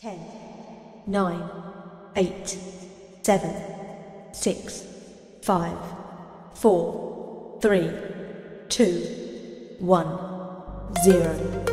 10, 9, 8, 7, 6, 5, 4, 3, 2, 1, 0.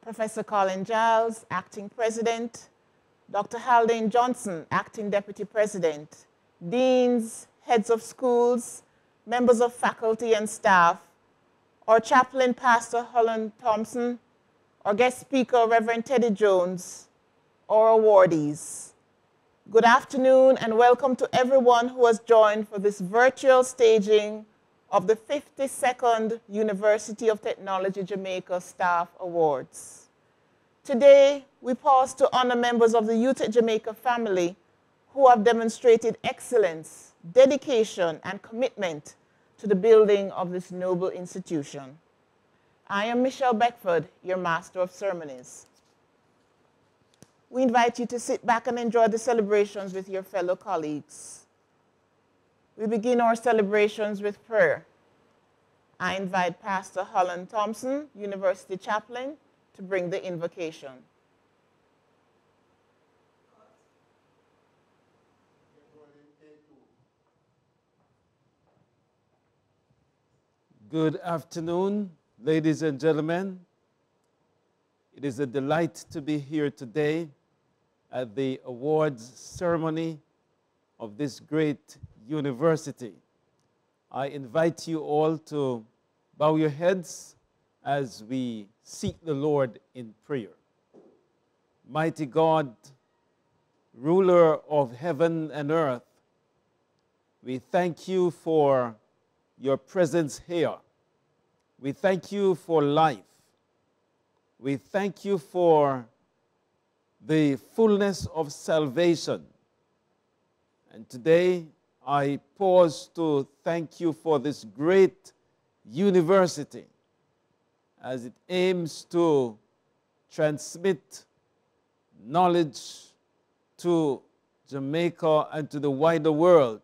Professor Colin Giles, Acting President, Dr. Haldane Johnson, Acting Deputy President, Deans, Heads of Schools, members of faculty and staff, our Chaplain Pastor Holland Thompson, our guest speaker Reverend Teddy Jones, our awardees. Good afternoon and welcome to everyone who has joined for this virtual staging of the 52nd University of Technology Jamaica Staff Awards. Today, we pause to honor members of the UTech Jamaica family who have demonstrated excellence, dedication, and commitment to the building of this noble institution. I am Michelle Beckford, your Master of Ceremonies. We invite you to sit back and enjoy the celebrations with your fellow colleagues. We begin our celebrations with prayer. I invite Pastor Holland Thompson, University Chaplain, to bring the invocation. Good afternoon, ladies and gentlemen. It is a delight to be here today at the awards ceremony of this great university. I invite you all to bow your heads as we seek the Lord in prayer. Mighty God, ruler of heaven and earth, we thank you for your presence here. We thank you for life. We thank you for the fullness of salvation. And today, I pause to thank you for this great university as it aims to transmit knowledge to Jamaica and to the wider world.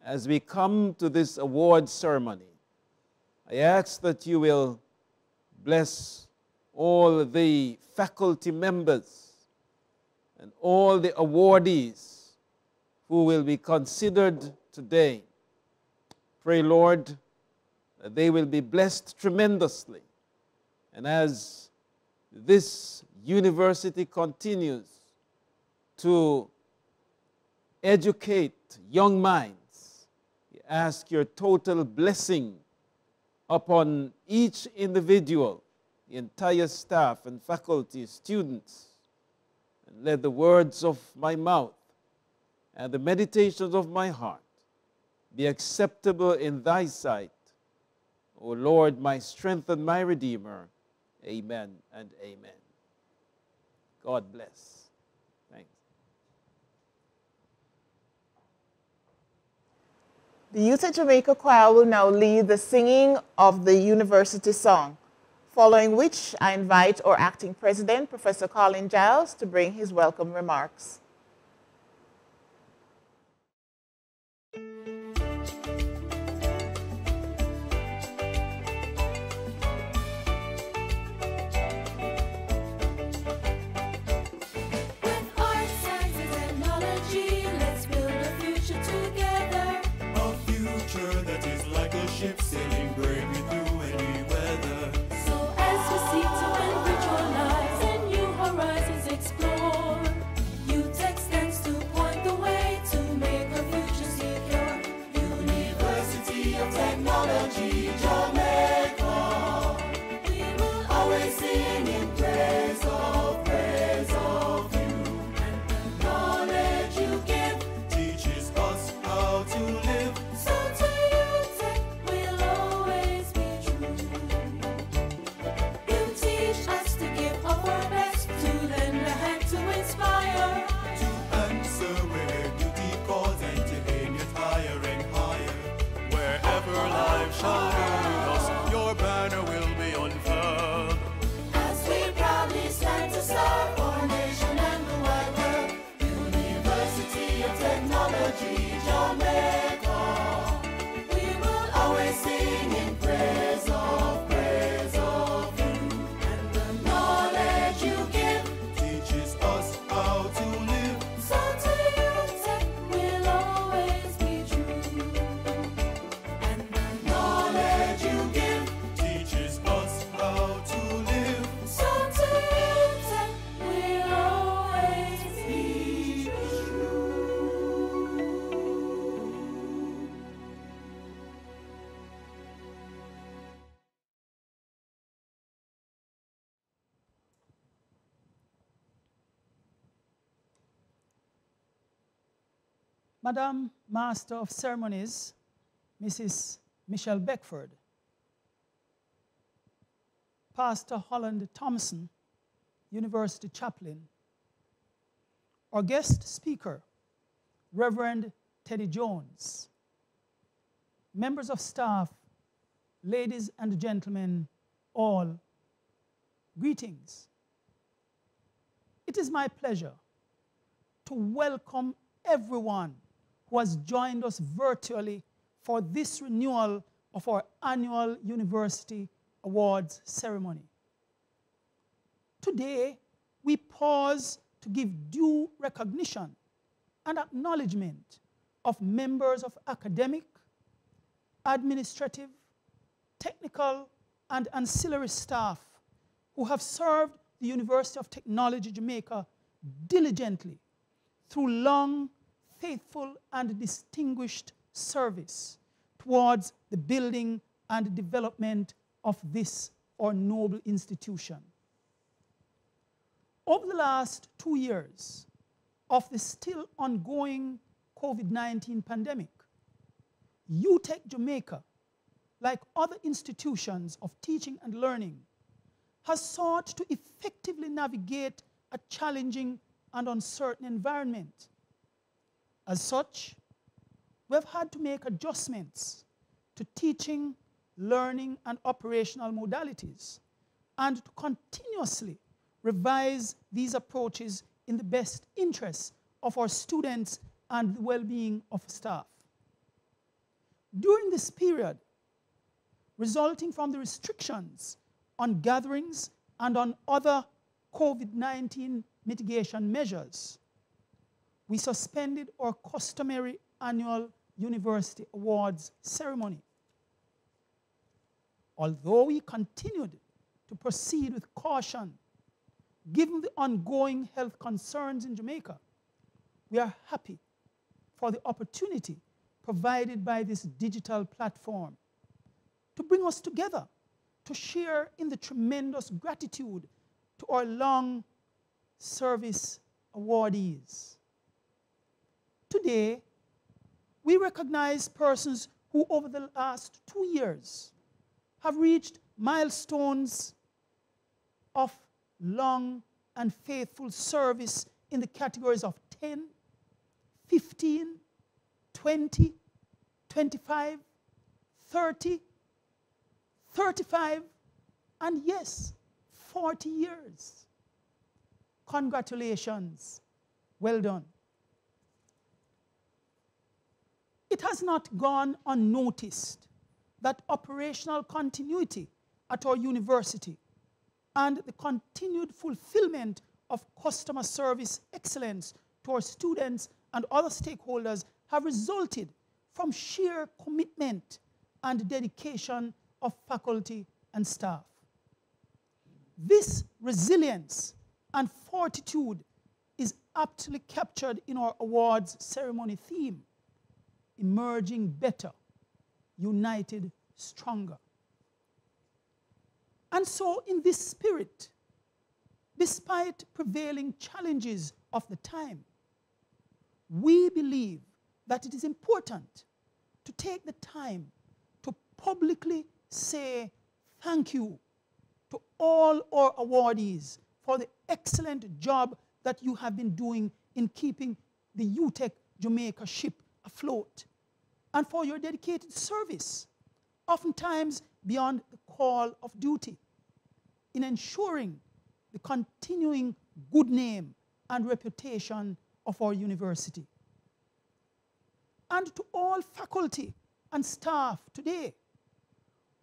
As we come to this award ceremony, I ask that you will bless all the faculty members and all the awardees who will be considered today. Pray, Lord, that they will be blessed tremendously. And as this university continues to educate young minds, we ask your total blessing upon each individual, the entire staff and faculty, students, and let the words of my mouth and the meditations of my heart be acceptable in thy sight, O Lord, my strength and my Redeemer. Amen and amen. God bless. Thanks. The UTech Jamaica Choir will now lead the singing of the university song, following which I invite our Acting President, Professor Colin Giles, to bring his welcome remarks. With art, science, and technology, let's build a future together. ship sailing bravely through any weather. So as we seek to enrich our lives and new horizons explore, UTech stands to point the way to make our future secure. University of Technology, Jamaica. We will Always sing in praise of you. and the knowledge you give. Teaches us how to live. So to UTech will always be true. You teach us to give of our best, to lend a hand to inspire. To answer where duty calls and to aim it higher and higher. Wherever life shall lead us, your banner will be unfurled. As we proudly stand to serve our nation and the wide world. University of Technology, Jamaica. We will Always sing in praise of you. and the knowledge you give. Teaches us how to live. So to UTech will always be true. And the Knowledge you give. Teaches us how to live. so to UTech will always be true. Madam Master of Ceremonies, Mrs. Michelle Beckford, Pastor Holland Thompson, University Chaplain, our guest speaker, Reverend Teddy Jones, members of staff, ladies and gentlemen, all, greetings. It is my pleasure to welcome everyone who has joined us virtually for this renewal of our annual University Awards ceremony. Today, we pause to give due recognition and acknowledgement of members of academic, administrative, technical, and ancillary staff who have served the University of Technology Jamaica diligently through long, faithful, and distinguished service towards the building and development of this our noble institution. Over the last 2 years of the still ongoing COVID-19 pandemic, UTech Jamaica, like other institutions of teaching and learning, has sought to effectively navigate a challenging and uncertain environment. As such, we have had to make adjustments to teaching, learning, and operational modalities, and to continuously revise these approaches in the best interests of our students and the well-being of staff. During this period, resulting from the restrictions on gatherings and on other COVID-19 mitigation measures, we suspended our customary annual University Awards ceremony. Although we continued to proceed with caution, given the ongoing health concerns in Jamaica, we are happy for the opportunity provided by this digital platform to bring us together to share in the tremendous gratitude to our long service awardees. Today, we recognize persons who over the last 2 years have reached milestones of long and faithful service in the categories of 10, 15, 20, 25, 30, 35, and yes, 40 years. Congratulations. Well done. It has not gone unnoticed that operational continuity at our university and the continued fulfillment of customer service excellence to our students and other stakeholders have resulted from sheer commitment and dedication of faculty and staff. This resilience and fortitude is aptly captured in our awards ceremony theme, Emerging Better, United Stronger. And so in this spirit, despite prevailing challenges of the time, we believe that it is important to take the time to publicly say thank you to all our awardees for the excellent job that you have been doing in keeping the UTEC Jamaica ship afloat, and for your dedicated service, oftentimes beyond the call of duty, in ensuring the continuing good name and reputation of our university. And to all faculty and staff today,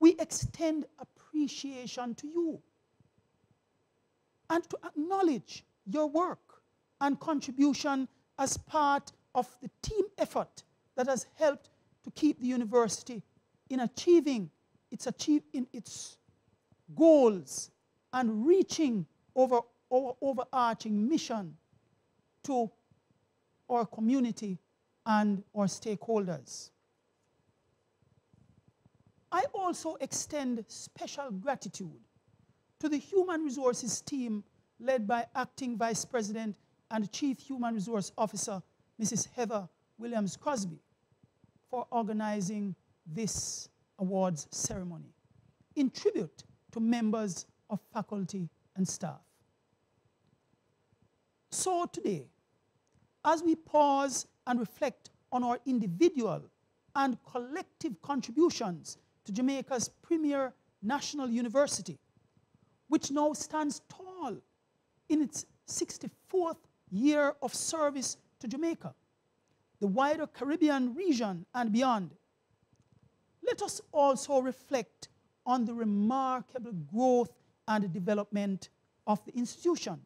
we extend appreciation to you and to acknowledge your work and contribution as part of the team effort that has helped to keep the university in achieving its goals and reaching over our overarching mission to our community and our stakeholders. I also extend special gratitude to the Human Resources team led by Acting Vice President and Chief Human Resource Officer, Mrs. Heather Williams-Crosby, for organizing this awards ceremony in tribute to members of faculty and staff. So today, as we pause and reflect on our individual and collective contributions to Jamaica's premier national university, which now stands tall in its 64th year of service to Jamaica, the wider Caribbean region and beyond, let us also reflect on the remarkable growth and development of the institution,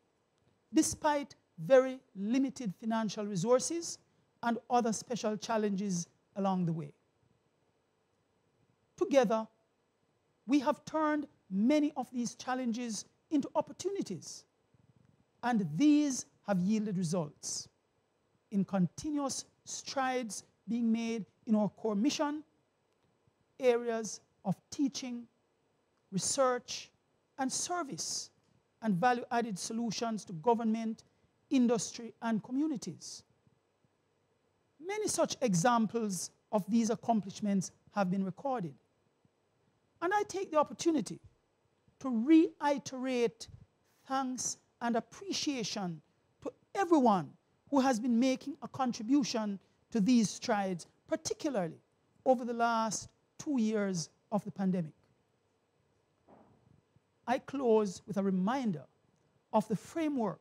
despite very limited financial resources and other special challenges along the way. Together, we have turned many of these challenges into opportunities, and these have yielded results in continuous strides being made in our core mission, areas of teaching, research, and service, and value-added solutions to government, industry, and communities. Many such examples of these accomplishments have been recorded. And I take the opportunity to reiterate thanks and appreciation to everyone who has been making a contribution to these strides, particularly over the last 2 years of the pandemic. I close with a reminder of the framework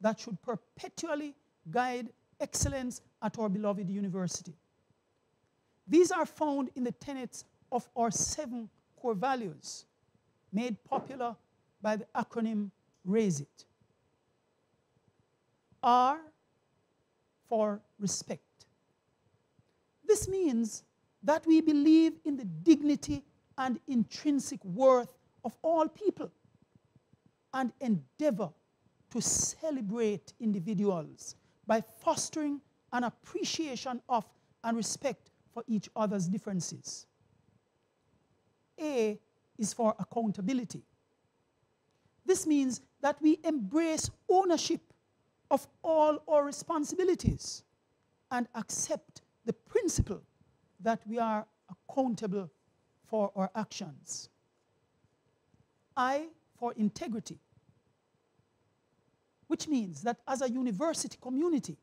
that should perpetually guide excellence at our beloved university. These are found in the tenets of our 7 core values, made popular by the acronym RAISE IT. R for respect. This means that we believe in the dignity and intrinsic worth of all people and endeavor to celebrate individuals by fostering an appreciation of and respect for each other's differences. A is for accountability. This means that we embrace ownership of all our responsibilities and accept the principle that we are accountable for our actions. I for integrity, which means that as a university community,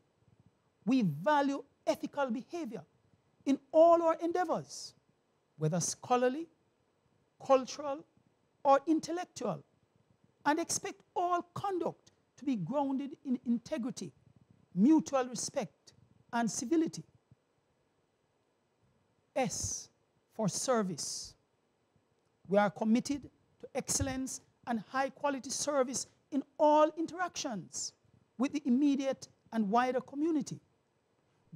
we value ethical behavior in all our endeavors, whether scholarly, cultural, or intellectual, and expect all conduct to be grounded in integrity, mutual respect, and civility. S for service. We are committed to excellence and high-quality service in all interactions with the immediate and wider community,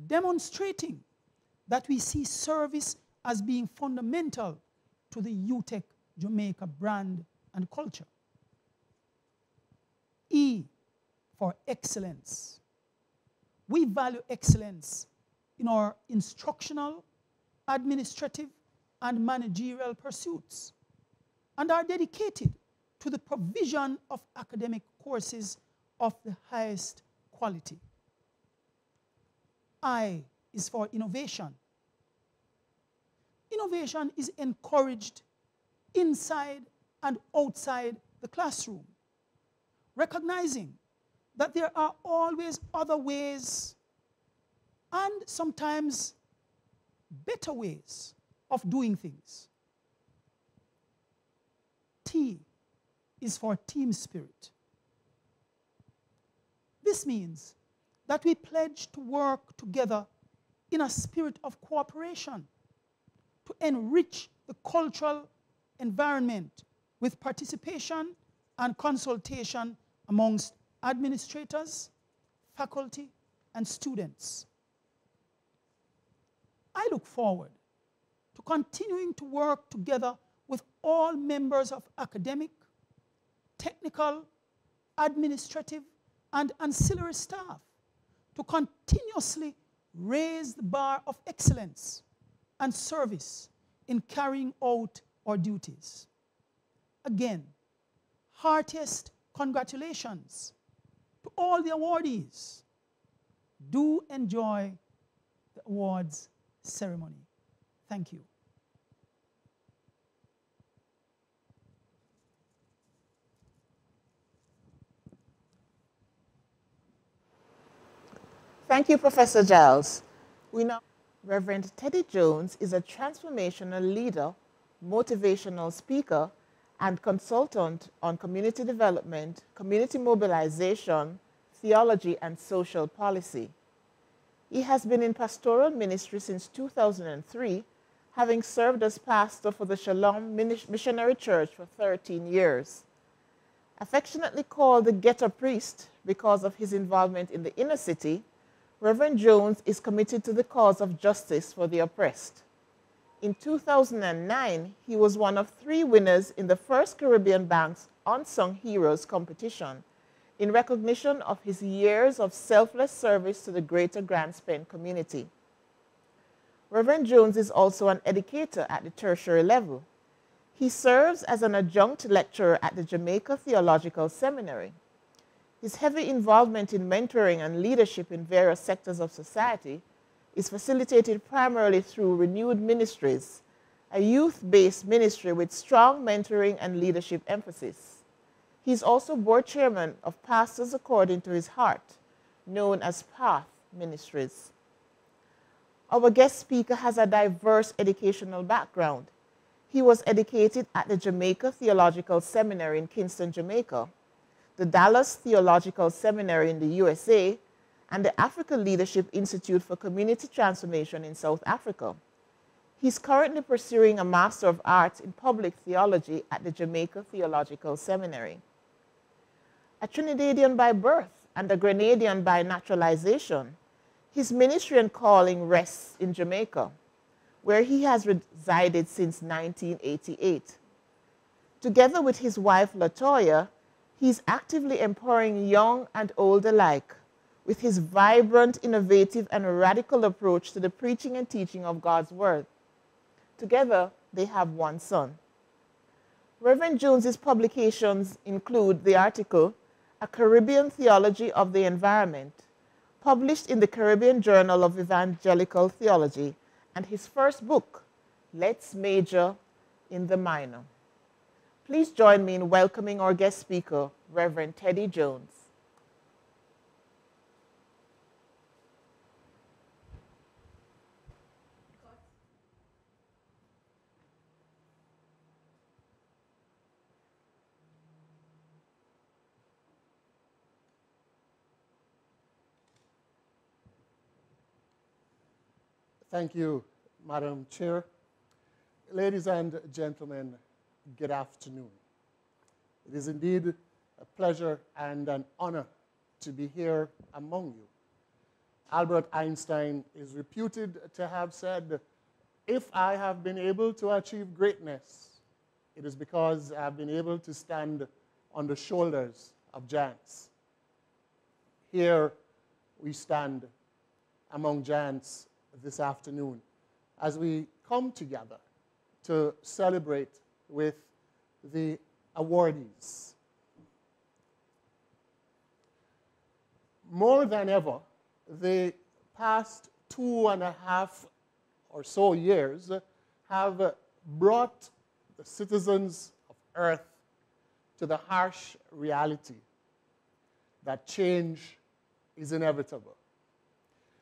demonstrating that we see service as being fundamental to the UTEC Jamaica brand and culture. E for excellence. We value excellence in our instructional, administrative, and managerial pursuits, and are dedicated to the provision of academic courses of the highest quality. I is for innovation. Innovation is encouraged inside and outside the classroom, recognizing that there are always other ways and sometimes better ways of doing things. T is for team spirit. This means that we pledge to work together in a spirit of cooperation to enrich the cultural environment with participation and consultation amongst administrators, faculty, and students. I look forward to continuing to work together with all members of academic, technical, administrative, and ancillary staff to continuously raise the bar of excellence and service in carrying out our duties. Again, heartiest congratulations to all the awardees. Do enjoy the awards ceremony. Thank you. Thank you, Professor Giles. We now, Reverend Teddy Jones is a transformational leader, motivational speaker, and consultant on community development, community mobilization, theology, and social policy. He has been in pastoral ministry since 2003, having served as pastor for the Shalom Missionary Church for 13 years. Affectionately called the ghetto priest because of his involvement in the inner city, Reverend Jones is committed to the cause of justice for the oppressed. In 2009, he was one of 3 winners in the first Caribbean Bank's Unsung Heroes competition in recognition of his years of selfless service to the greater Grand Spend community. Reverend Jones is also an educator at the tertiary level. He serves as an adjunct lecturer at the Jamaica Theological Seminary. His heavy involvement in mentoring and leadership in various sectors of society is facilitated primarily through Renewed Ministries, a youth-based ministry with strong mentoring and leadership emphasis. He is also board chairman of Pastors According to His Heart, known as PATH Ministries. Our guest speaker has a diverse educational background. He was educated at the Jamaica Theological Seminary in Kingston, Jamaica, the Dallas Theological Seminary in the USA, and the Africa Leadership Institute for Community Transformation in South Africa. He's currently pursuing a Master of Arts in Public Theology at the Jamaica Theological Seminary. A Trinidadian by birth and a Grenadian by naturalization, his ministry and calling rests in Jamaica, where he has resided since 1988. Together with his wife, LaToya, he's actively empowering young and old alike with his vibrant, innovative, and radical approach to the preaching and teaching of God's Word. Together, they have 1 son. Reverend Jones's publications include the article, A Caribbean Theology of the Environment, published in the Caribbean Journal of Evangelical Theology, and his first book, Let's Major in the Minor. Please join me in welcoming our guest speaker, Reverend Teddy Jones. Thank you, Madam Chair. Ladies and gentlemen, good afternoon. It is indeed a pleasure and an honor to be here among you. Albert Einstein is reputed to have said, if I have been able to achieve greatness, it is because I have been able to stand on the shoulders of giants. Here we stand among giants this afternoon as we come together to celebrate with the awardees. More than ever, the past 2.5 or so years have brought the citizens of Earth to the harsh reality that change is inevitable,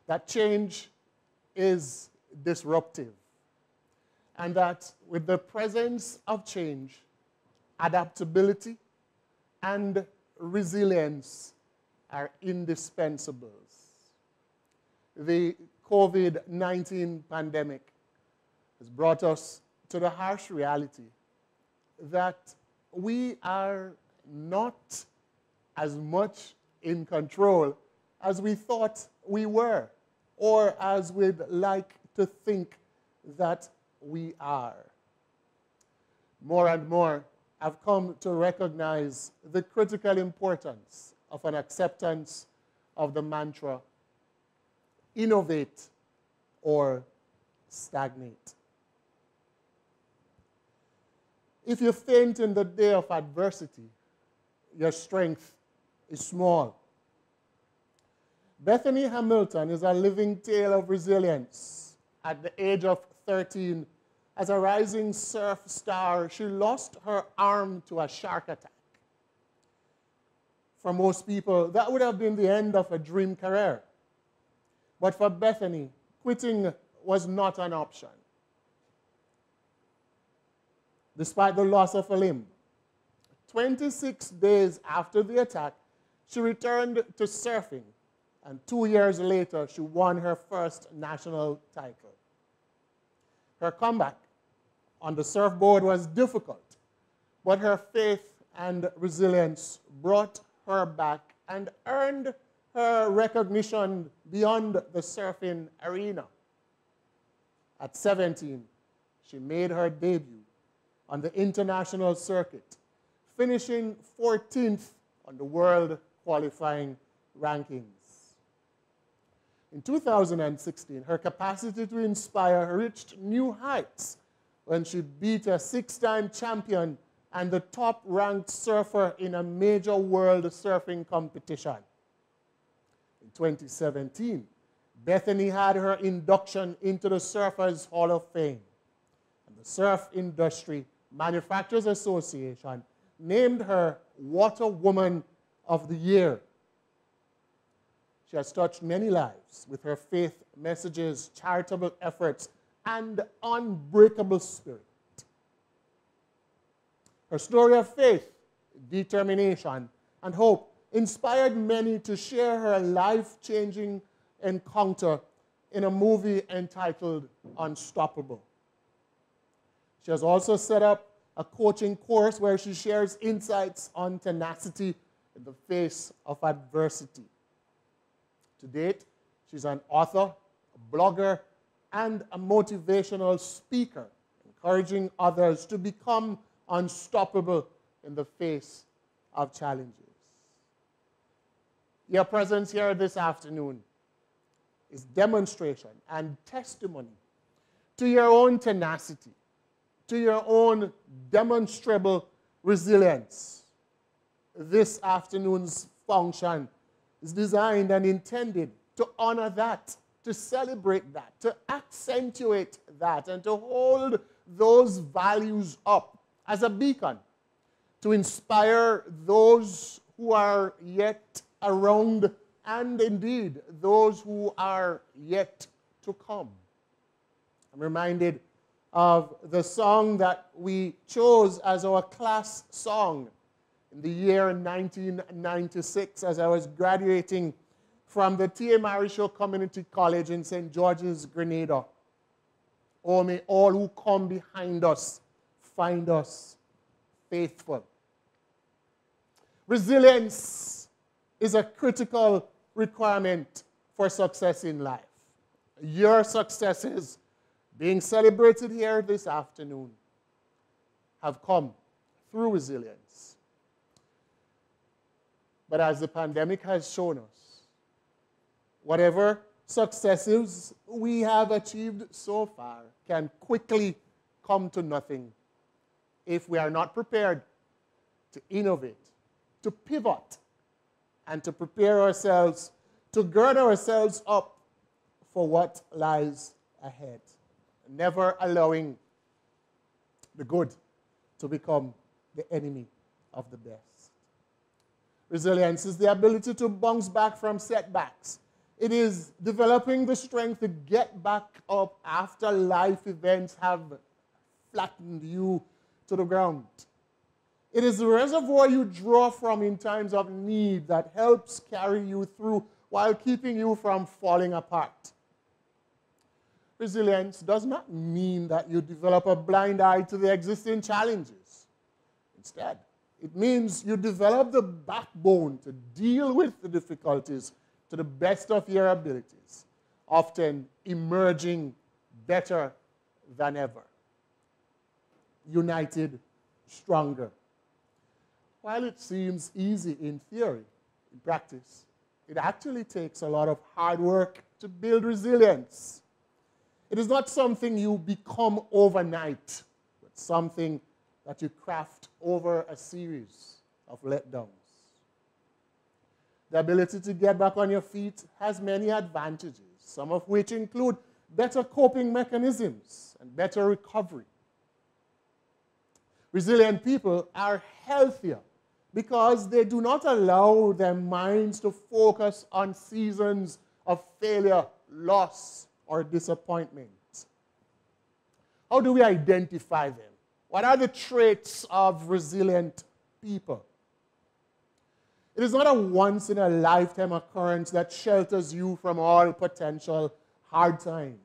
that change is disruptive, and that with the presence of change, adaptability and resilience are indispensables. The COVID-19 pandemic has brought us to the harsh reality that we are not as much in control as we thought we were, or as we'd like to think that we are. More and more, I've come to recognize the critical importance of an acceptance of the mantra, innovate or stagnate. If you faint in the day of adversity, your strength is small. Bethany Hamilton is a living tale of resilience. At the age of 13, as a rising surf star, she lost her arm to a shark attack. For most people, that would have been the end of a dream career. But for Bethany, quitting was not an option. Despite the loss of a limb, 26 days after the attack, she returned to surfing, and 2 years later, she won her first national title. Her comeback on the surfboard was difficult, but her faith and resilience brought her back and earned her recognition beyond the surfing arena. At 17, she made her debut on the international circuit, finishing 14th on the world qualifying rankings. In 2016, her capacity to inspire reached new heights when she beat a 6-time champion and the top-ranked surfer in a major world surfing competition. In 2017, Bethany had her induction into the Surfers Hall of Fame. And the Surf Industry Manufacturers Association named her Water Woman of the Year. She has touched many lives with her faith messages, charitable efforts, and unbreakable spirit. Her story of faith, determination, and hope inspired many to share her life-changing encounter in a movie entitled Unstoppable. She has also set up a coaching course where she shares insights on tenacity in the face of adversity. To date, she's an author, a blogger, and a motivational speaker, encouraging others to become unstoppable in the face of challenges. Your presence here this afternoon is demonstration and testimony to your own tenacity, to your own demonstrable resilience. This afternoon's function is designed and intended to honor that, to celebrate that, to accentuate that, and to hold those values up as a beacon, to inspire those who are yet around and indeed those who are yet to come. I'm reminded of the song that we chose as our class song in the year 1996 as I was graduating from the T.A. Marisho Community College in St. George's, Grenada. Oh, may all who come behind us find us faithful. Resilience is a critical requirement for success in life. Your successes being celebrated here this afternoon have come through resilience. But as the pandemic has shown us, whatever successes we have achieved so far can quickly come to nothing if we are not prepared to innovate, to pivot, and to prepare ourselves, to gird ourselves up for what lies ahead, never allowing the good to become the enemy of the best. Resilience is the ability to bounce back from setbacks. It is developing the strength to get back up after life events have flattened you to the ground. It is the reservoir you draw from in times of need that helps carry you through while keeping you from falling apart. Resilience does not mean that you develop a blind eye to the existing challenges. Instead, it means you develop the backbone to deal with the difficulties to the best of your abilities, often emerging better than ever. United, stronger. While it seems easy in theory, in practice, it actually takes a lot of hard work to build resilience. It is not something you become overnight, but something that you craft over a series of letdowns. The ability to get back on your feet has many advantages, some of which include better coping mechanisms and better recovery. Resilient people are healthier because they do not allow their minds to focus on seasons of failure, loss, or disappointment. How do we identify them? What are the traits of resilient people? It is not a once-in-a-lifetime occurrence that shelters you from all potential hard times.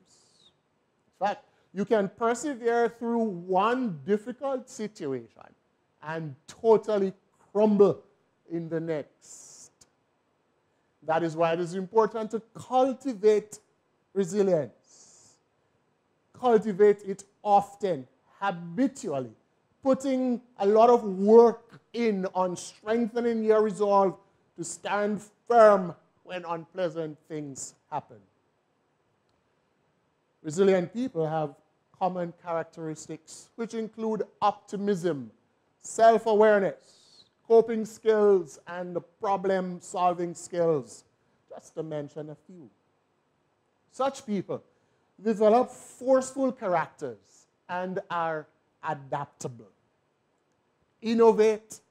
In fact, you can persevere through one difficult situation and totally crumble in the next. That is why it is important to cultivate resilience. Cultivate it often, habitually, putting a lot of work in on strengthening your resolve to stand firm when unpleasant things happen. Resilient people have common characteristics which include optimism, self-awareness, coping skills, and problem-solving skills, just to mention a few. Such people develop forceful characters and are adaptable, innovate,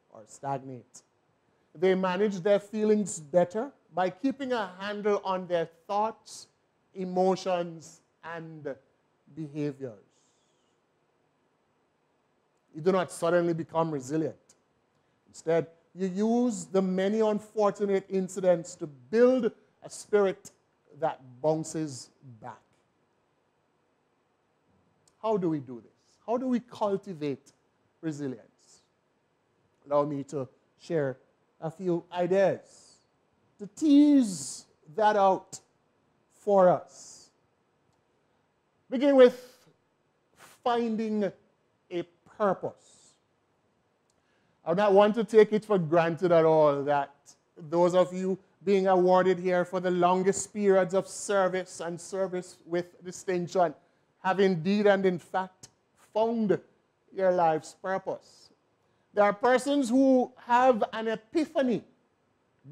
or stagnate. They manage their feelings better by keeping a handle on their thoughts, emotions, and behaviors. You do not suddenly become resilient. Instead, you use the many unfortunate incidents to build a spirit that bounces back. How do we do this? How do we cultivate resilience? Allow me to share a few ideas to tease that out for us. Begin with finding a purpose. I would not want to take it for granted at all that those of you being awarded here for the longest periods of service and service with distinction have indeed and in fact found your life's purpose. There are persons who have an epiphany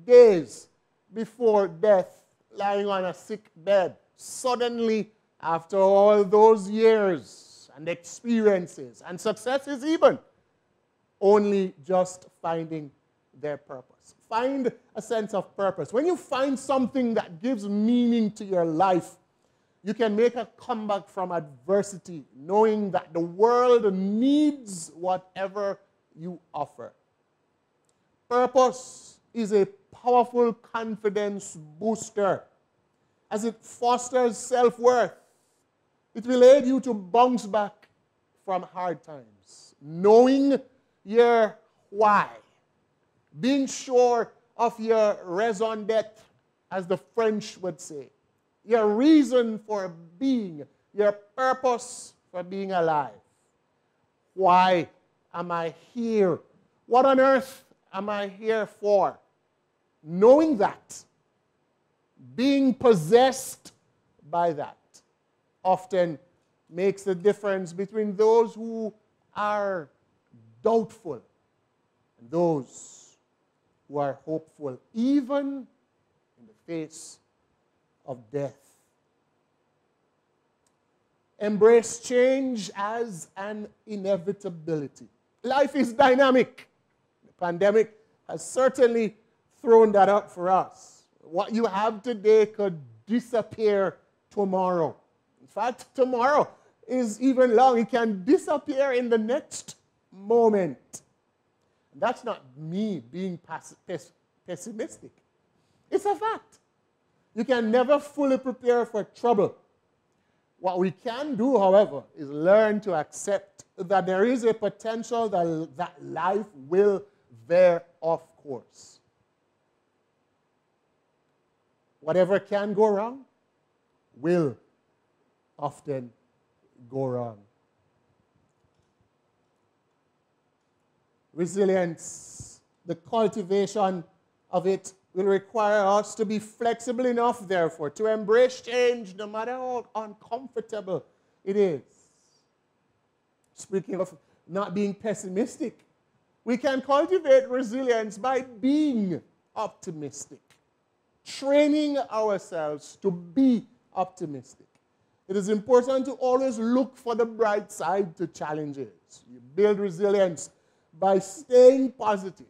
days before death, lying on a sick bed, suddenly after all those years and experiences and successes even, only just finding their purpose. Find a sense of purpose. When you find something that gives meaning to your life, you can make a comeback from adversity, knowing that the world needs whatever you offer. Purpose is a powerful confidence booster as it fosters self-worth. It will aid you to bounce back from hard times, knowing your why, being sure of your raison d'etre, as the French would say, your reason for being, your purpose for being alive. Why am I here? What on earth am I here for? Knowing that, being possessed by that, often makes a difference between those who are doubtful and those who are hopeful, even in the face of death. Embrace change as an inevitability. Life is dynamic. The pandemic has certainly thrown that up for us. What you have today could disappear tomorrow. In fact, tomorrow is even long. It can disappear in the next moment. And that's not me being pessimistic. It's a fact. You can never fully prepare for trouble. What we can do, however, is learn to accept that there is a potential that life will veer off course. Whatever can go wrong will often go wrong. Resilience, the cultivation of it, will require us to be flexible enough, therefore, to embrace change no matter how uncomfortable it is. Speaking of not being pessimistic, we can cultivate resilience by being optimistic, training ourselves to be optimistic. It is important to always look for the bright side to challenges. You build resilience by staying positive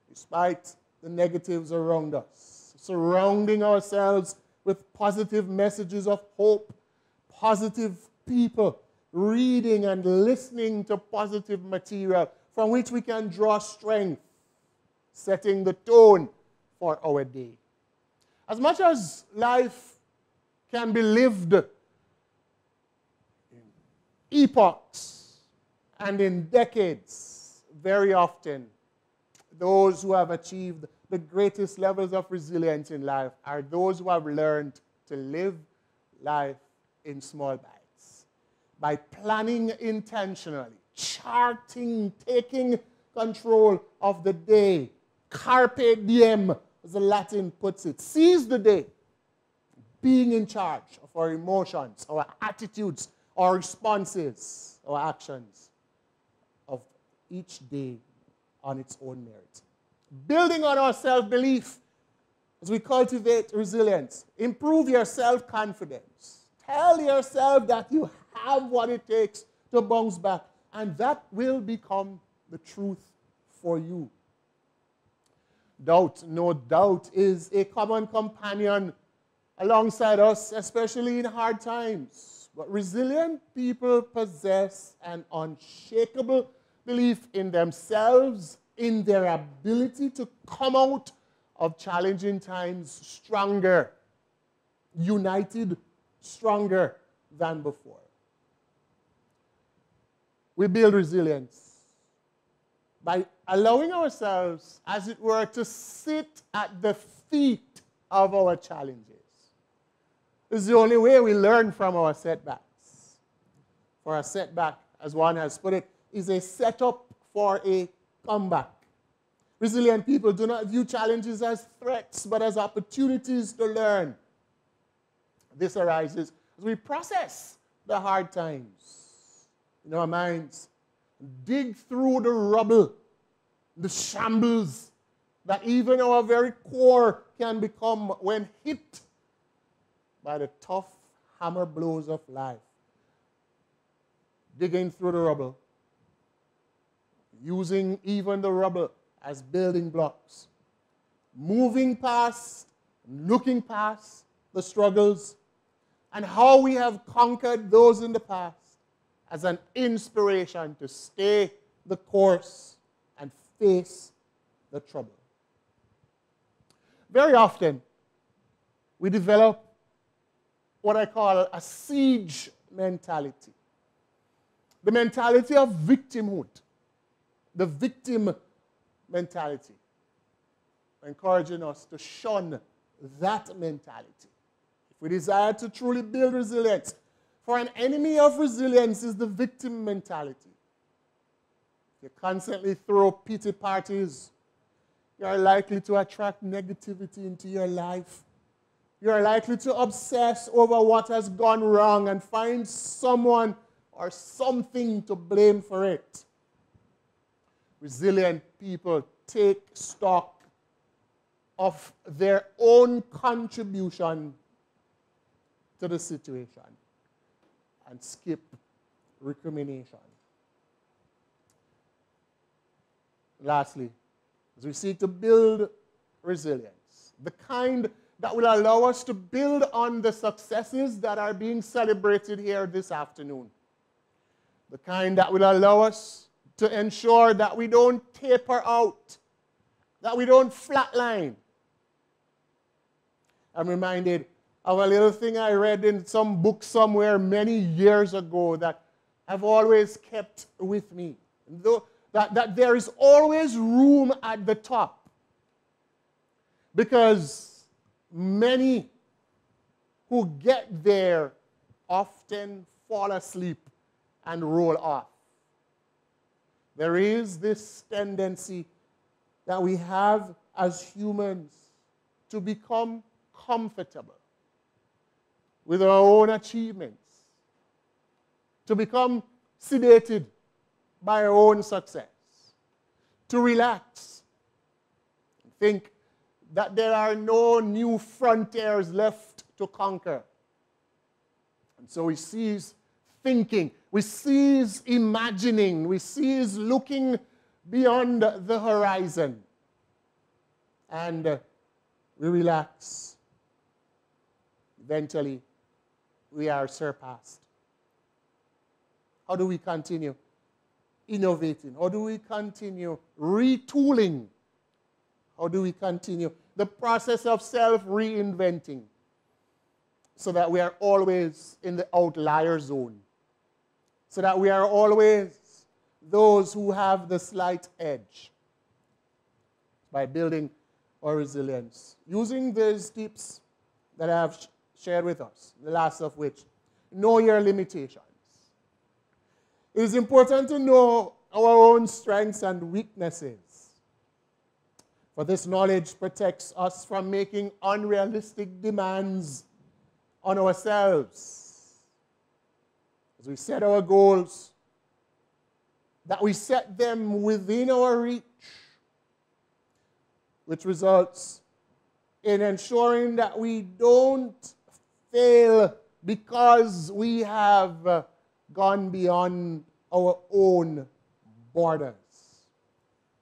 despite the negatives around us, surrounding ourselves with positive messages of hope, positive people, reading and listening to positive material from which we can draw strength, setting the tone for our day. As much as life can be lived in epochs and in decades, very often those who have achieved the greatest levels of resilience in life are those who have learned to live life in small bites. By planning intentionally, charting, taking control of the day. Carpe diem, as the Latin puts it. Seize the day. Being in charge of our emotions, our attitudes, our responses, our actions of each day on its own merit. Building on our self-belief as we cultivate resilience. Improve your self-confidence. Tell yourself that you have what it takes to bounce back, and that will become the truth for you. Doubt, no doubt, is a common companion alongside us, especially in hard times. But resilient people possess an unshakable belief in themselves, in their ability to come out of challenging times stronger, united, stronger than before. We build resilience by allowing ourselves, as it were, to sit at the feet of our challenges. This is the only way we learn from our setbacks. For a setback, as one has put it, is a setup for a comeback. Resilient people do not view challenges as threats, but as opportunities to learn. This arises as we process the hard times in our minds, dig through the rubble, the shambles that even our very core can become when hit by the tough hammer blows of life. Digging through the rubble, using even the rubble as building blocks, moving past, looking past the struggles and how we have conquered those in the past as an inspiration to stay the course and face the trouble. Very often, we develop what I call a siege mentality. The mentality of victimhood. The victim mentality. Encouraging us to shun that mentality. If we desire to truly build resilience, For an enemy of resilience is the victim mentality. You constantly throw pity parties. You are likely to attract negativity into your life. You are likely to obsess over what has gone wrong and find someone or something to blame for it. Resilient people take stock of their own contribution to the situation and skip recrimination. Lastly, as we seek to build resilience, the kind that will allow us to build on the successes that are being celebrated here this afternoon, the kind that will allow us to ensure that we don't taper out, that we don't flatline. I'm reminded of a little thing I read in some book somewhere many years ago that I've always kept with me. That there is always room at the top, because many who get there often fall asleep and roll off. There is this tendency that we have as humans to become comfortable with our own achievements, to become sedated by our own success, to relax, think that there are no new frontiers left to conquer. And so we cease thinking, we cease imagining, we cease looking beyond the horizon, and we relax. Eventually, we are surpassed. How do we continue innovating? How do we continue retooling? How do we continue the process of self-reinventing so that we are always in the outlier zone, so that we are always those who have the slight edge? By building our resilience, using these tips that I have shared with us, the last of which, know your limitations. It is important to know our own strengths and weaknesses, for this knowledge protects us from making unrealistic demands on ourselves. As we set our goals, that we set them within our reach, which results in ensuring that we don't fail because we have gone beyond our own borders.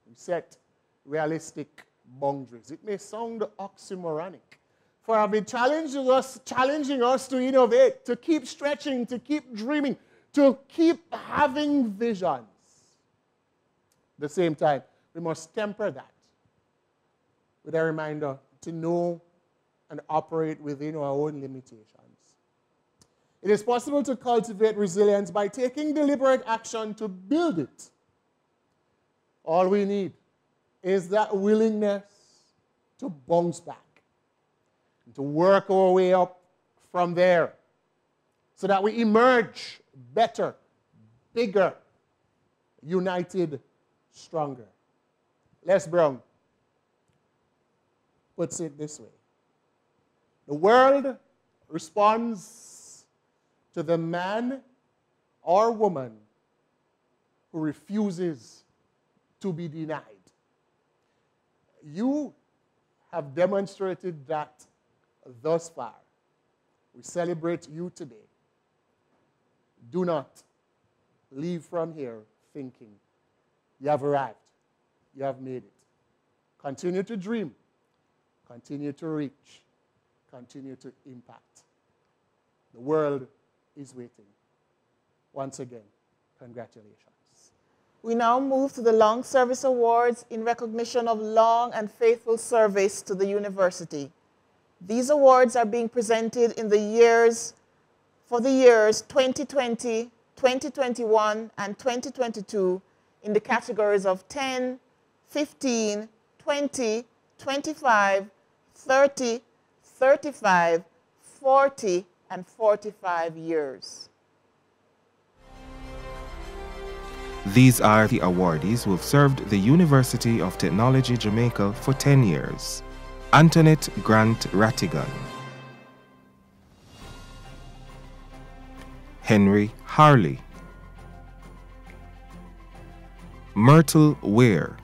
We set realistic boundaries. It may sound oxymoronic, for I've been challenging us to innovate, to keep stretching, to keep dreaming, to keep having visions. At the same time, we must temper that with a reminder to know and operate within our own limitations. It is possible to cultivate resilience by taking deliberate action to build it. All we need is that willingness to bounce back and to work our way up from there so that we emerge better, bigger, united, stronger. Les Brown puts it this way: the world responds to the man or woman who refuses to be denied. You have demonstrated that thus far. We celebrate you today. Do not leave from here thinking you have arrived, you have made it. Continue to dream, continue to reach, continue to impact. The world is waiting. Once again, congratulations. We now move to the Long Service Awards in recognition of long and faithful service to the university. These awards are being presented in for the years 2020, 2021, and 2022 in the categories of 10, 15, 20, 25, 30, 35, 40, and 45 years. These are the awardees who have served the University of Technology Jamaica for 10 years. Antoinette Grant Rattigan, Henry Harley, Myrtle Ware,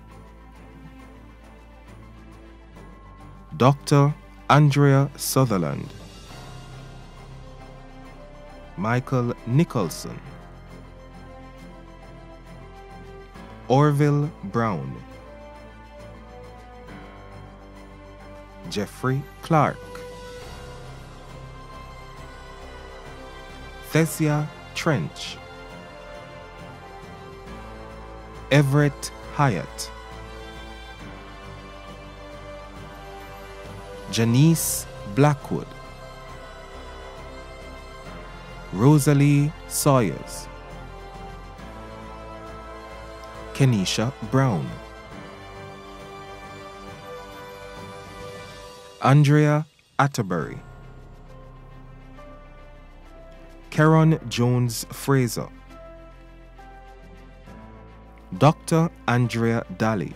Dr. Andrea Sutherland, Michael Nicholson, Orville Brown, Jeffrey Clark, Thesia Trench, Everett Hyatt, Janice Blackwood, Rosalie Sawyers, Kenisha Brown, Andrea Atterbury, Karen Jones Fraser, Dr. Andrea Daly,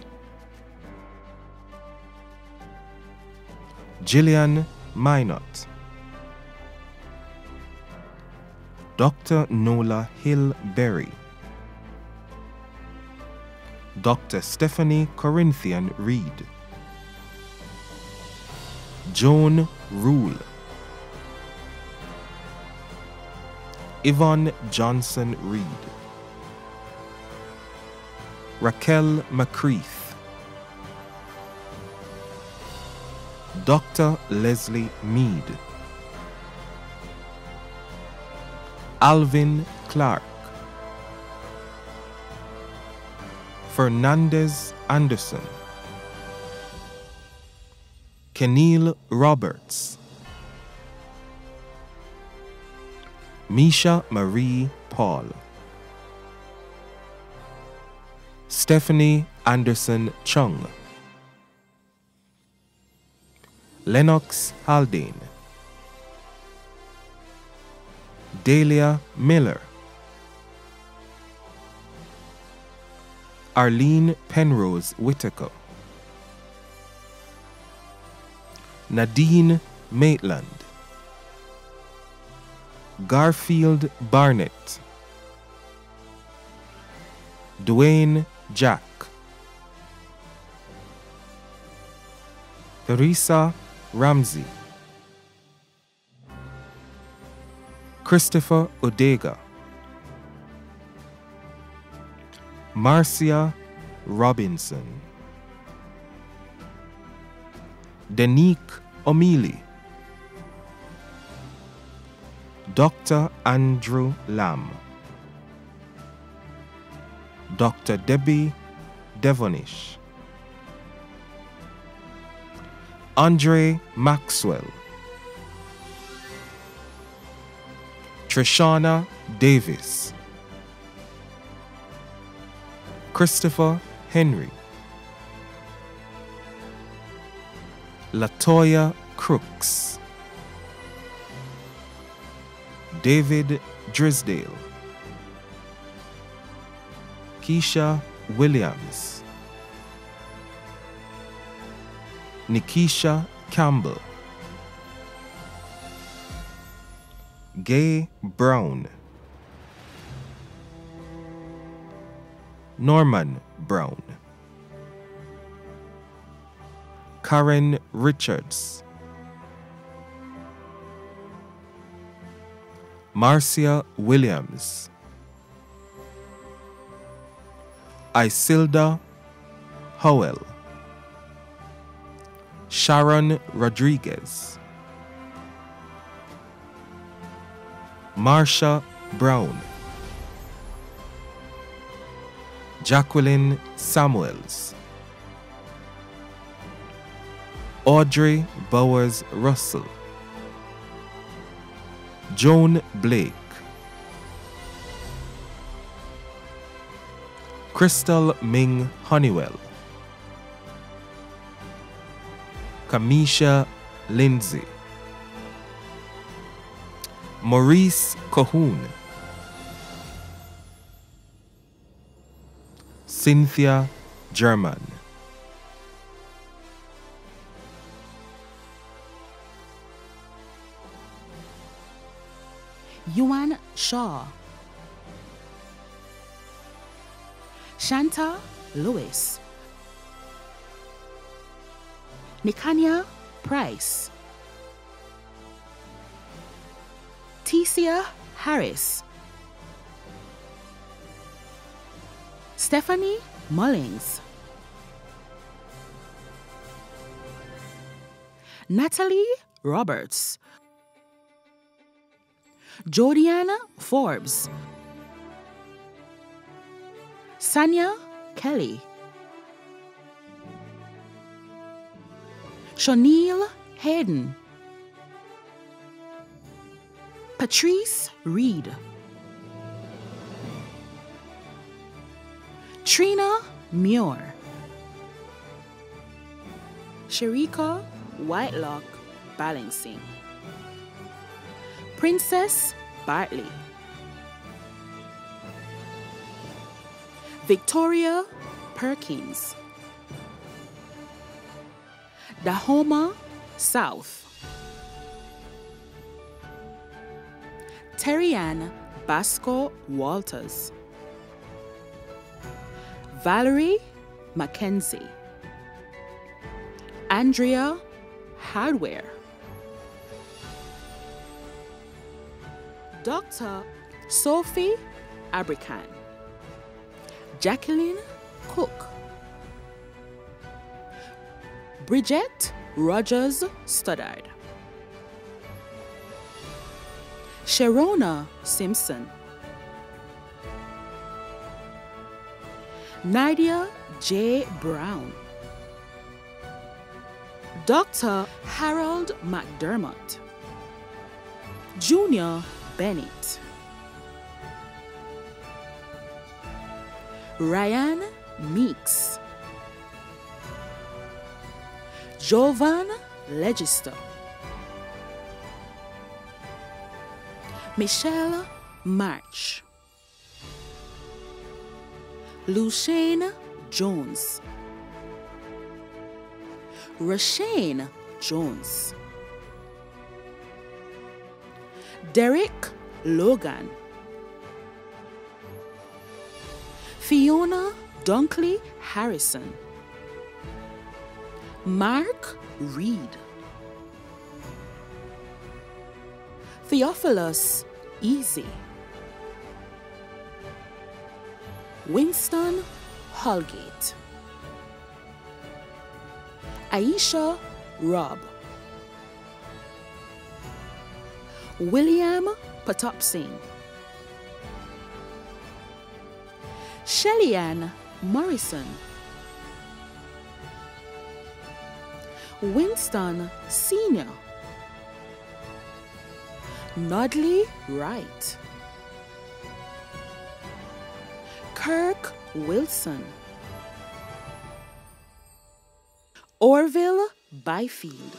Gillian Minot, Dr. Nola Hill Berry, Dr. Stephanie Corinthian Reed, Joan Rule, Yvonne Johnson Reed, Raquel McCreath, Dr. Leslie Mead, Alvin Clark, Fernandez Anderson, Keneal Roberts, Misha Marie Paul, Stephanie Anderson Chung, Lennox Haldane, Dahlia Miller, Arlene Penrose Whitaker, Nadine Maitland, Garfield Barnett, Dwayne Jack, Teresa Ramsey, Christopher Odega, Marcia Robinson, Denique O'Mealy, Dr. Andrew Lamb, Dr. Debbie Devonish, Andre Maxwell, Trishana Davis, Christopher Henry, Latoya Crooks, David Drisdale, Keisha Williams, Nikisha Campbell, Gay Brown, Norman Brown, Karen Richards, Marcia Williams, Isilda Howell, Sharon Rodriguez, Marsha Brown, Jacqueline Samuels, Audrey Bowers Russell, Joan Blake, Crystal Ming Honeywell, Kamisha Lindsay, Maurice Cahoon, Cynthia German. Yuan Shaw, Shanta Lewis, Nikanya Price, Tecia Harris, Stephanie Mullings, Natalie Roberts, Jodiana Forbes, Sanya Kelly, Shonil Hayden, Patrice Reed, Trina Muir, Sharika Whitelock Balancing, Princess Bartley, Victoria Perkins, Dahoma South, Terrianne Basco Walters, Valerie Mackenzie, Andrea Hardware, Dr. Sophie Abrican, Jacqueline Cook, Bridget Rogers Stoddard, Sharona Simpson, Nadia J. Brown, Dr. Harold McDermott, Junior Bennett, Ryan Meeks, Jovan Legister, Michelle March, Luciane Jones, Rashane Jones, Derek Logan, Fiona Dunkley Harrison, Mark Reed, Theophilus Easy, Winston Holgate, Aisha Robb, William Patopsing, Shelly-Ann Morrison, Winston Sr., Nodley Wright, Kirk Wilson, Orville Byfield,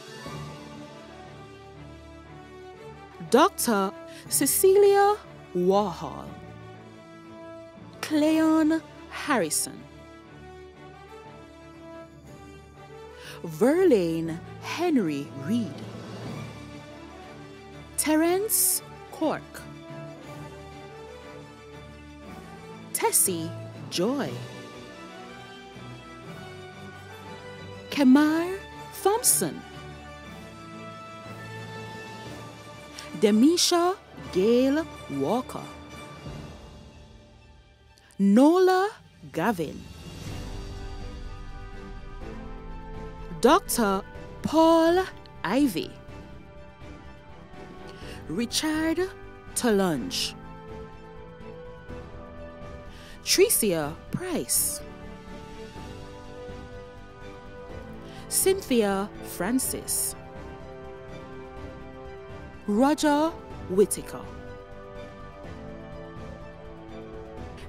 Dr. Cecilia Warhol, Cleon Harrison, Verlaine Henry Reed, Terence Cork, Tessie Joy, Kemar Thompson, Demisha Gale Walker, Nola Gavin, Dr. Paul Ivy, Richard Talunge, Tricia Price, Cynthia Francis, Roger Whitaker,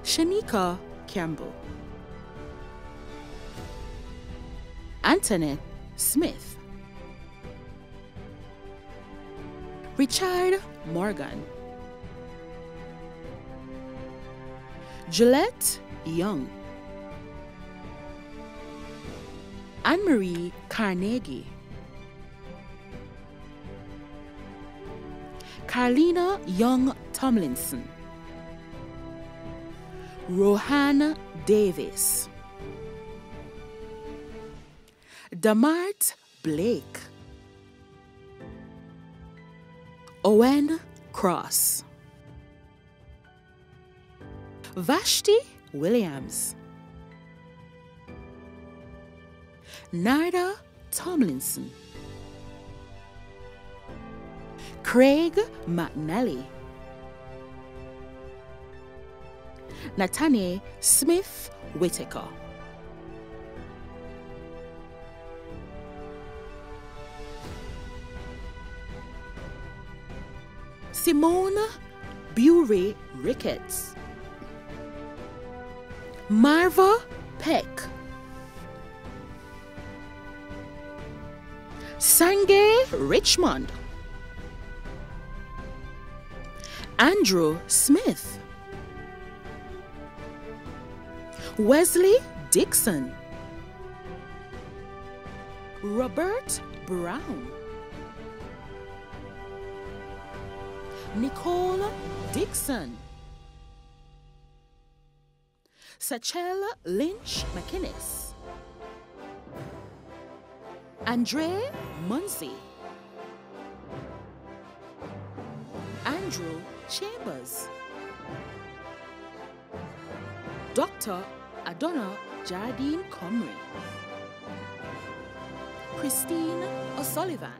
Shanika Campbell, Antoinette Smith, Richard Morgan, Gillette Young, Anne-Marie Carnegie, Carlina Young Tomlinson, Rohan Davis, Damart Blake, Owen Cross, Vashti Williams, Narda Tomlinson, Craig McNally, Nathaniel Smith Whitaker, Simone Bury Ricketts, Marva Peck, Sangay Richmond, Andrew Smith, Wesley Dixon, Robert Brown, Nicole Dixon, Sachel Lynch McInnes, Andre Muncie, Andrew Chambers, Dr. Adonna Jardine Comrie, Christine O'Sullivan,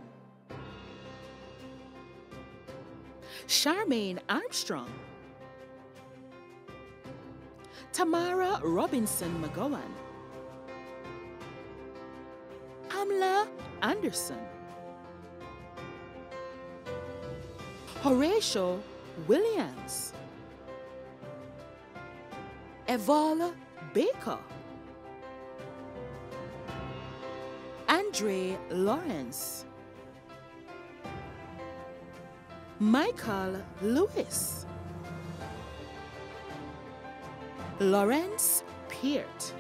Charmaine Armstrong, Tamara Robinson McGowan, Pamela Anderson, Horatio Williams, Evala Baker, Andre Lawrence, Michael Lewis, Lawrence Peart,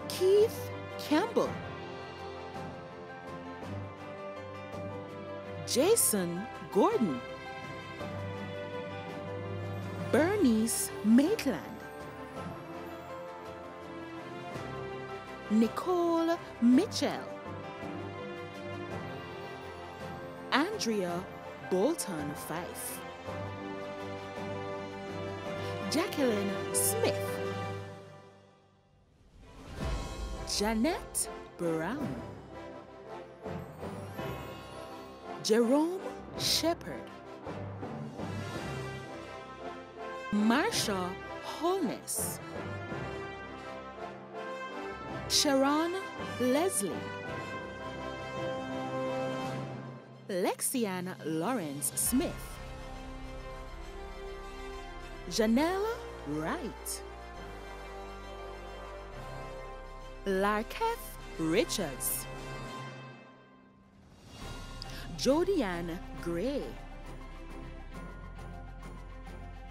Keith Campbell, Jason Gordon, Bernice Maitland, Nicole Mitchell, Andrea Bolton Fife, Jacqueline Smith, Jeanette Brown, Jerome Shepard, Marsha Holness, Sharon Leslie, Lexianne Lawrence Smith, Janelle Wright, Larketh Richards, Jodianne Gray,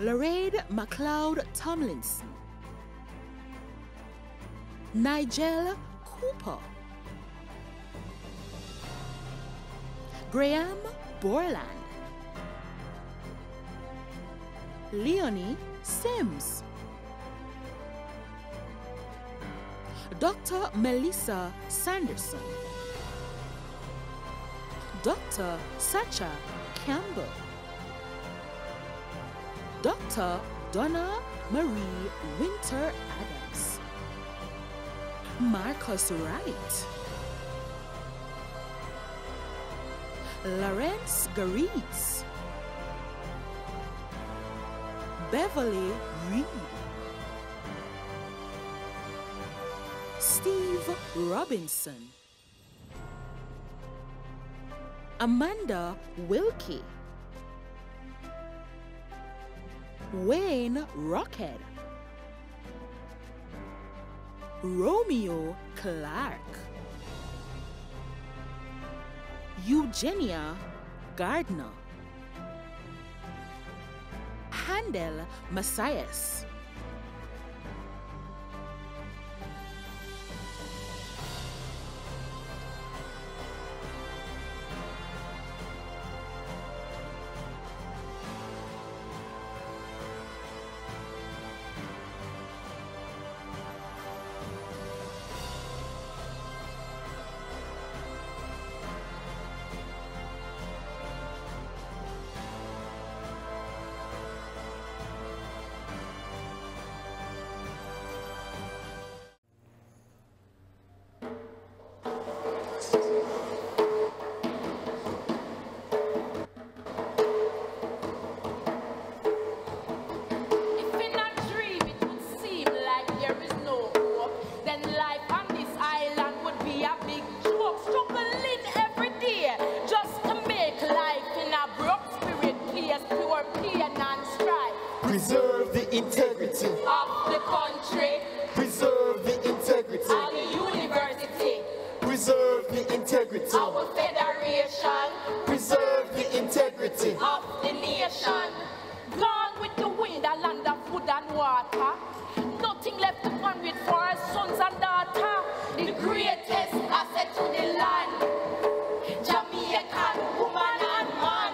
Lorraine McLeod Tomlinson, Nigel Cooper, Graham Borland, Leonie Sims, Dr. Melissa Sanderson, Dr. Sacha Campbell, Dr. Donna Marie Winter Adams, Marcus Wright, Lawrence Garitz, Beverly Reed, Steve Robinson, Amanda Wilkie, Wayne Rockhead, Romeo Clark, Eugenia Gardner, Handel Messias, Preserve the integrity of the country Preserve the integrity and the university, Preserve the integrity our federation Preserve the integrity of the nation. Gone with the wind, a land of food and water. Nothing left to convert for our sons and daughters. The greatest asset to the land, Jamaican woman and man.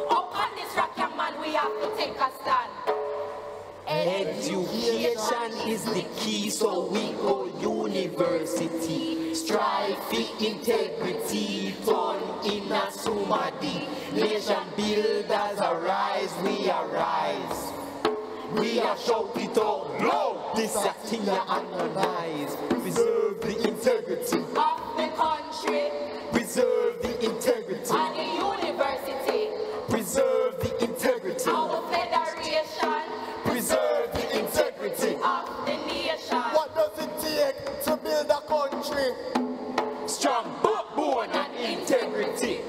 Up on this rock, young man, we have to take a stand. Education is the key, so we go university. Strive for integrity, turn in a sumadi. Nation builders arise, we arise. We are shout it out loud. This a thing you analyze. Preserve the integrity of the country Preserve the integrity and the university, Preserve the integrity our federation Preserve the integrity of the nation. What does it take to build a country? Strong backbone and integrity.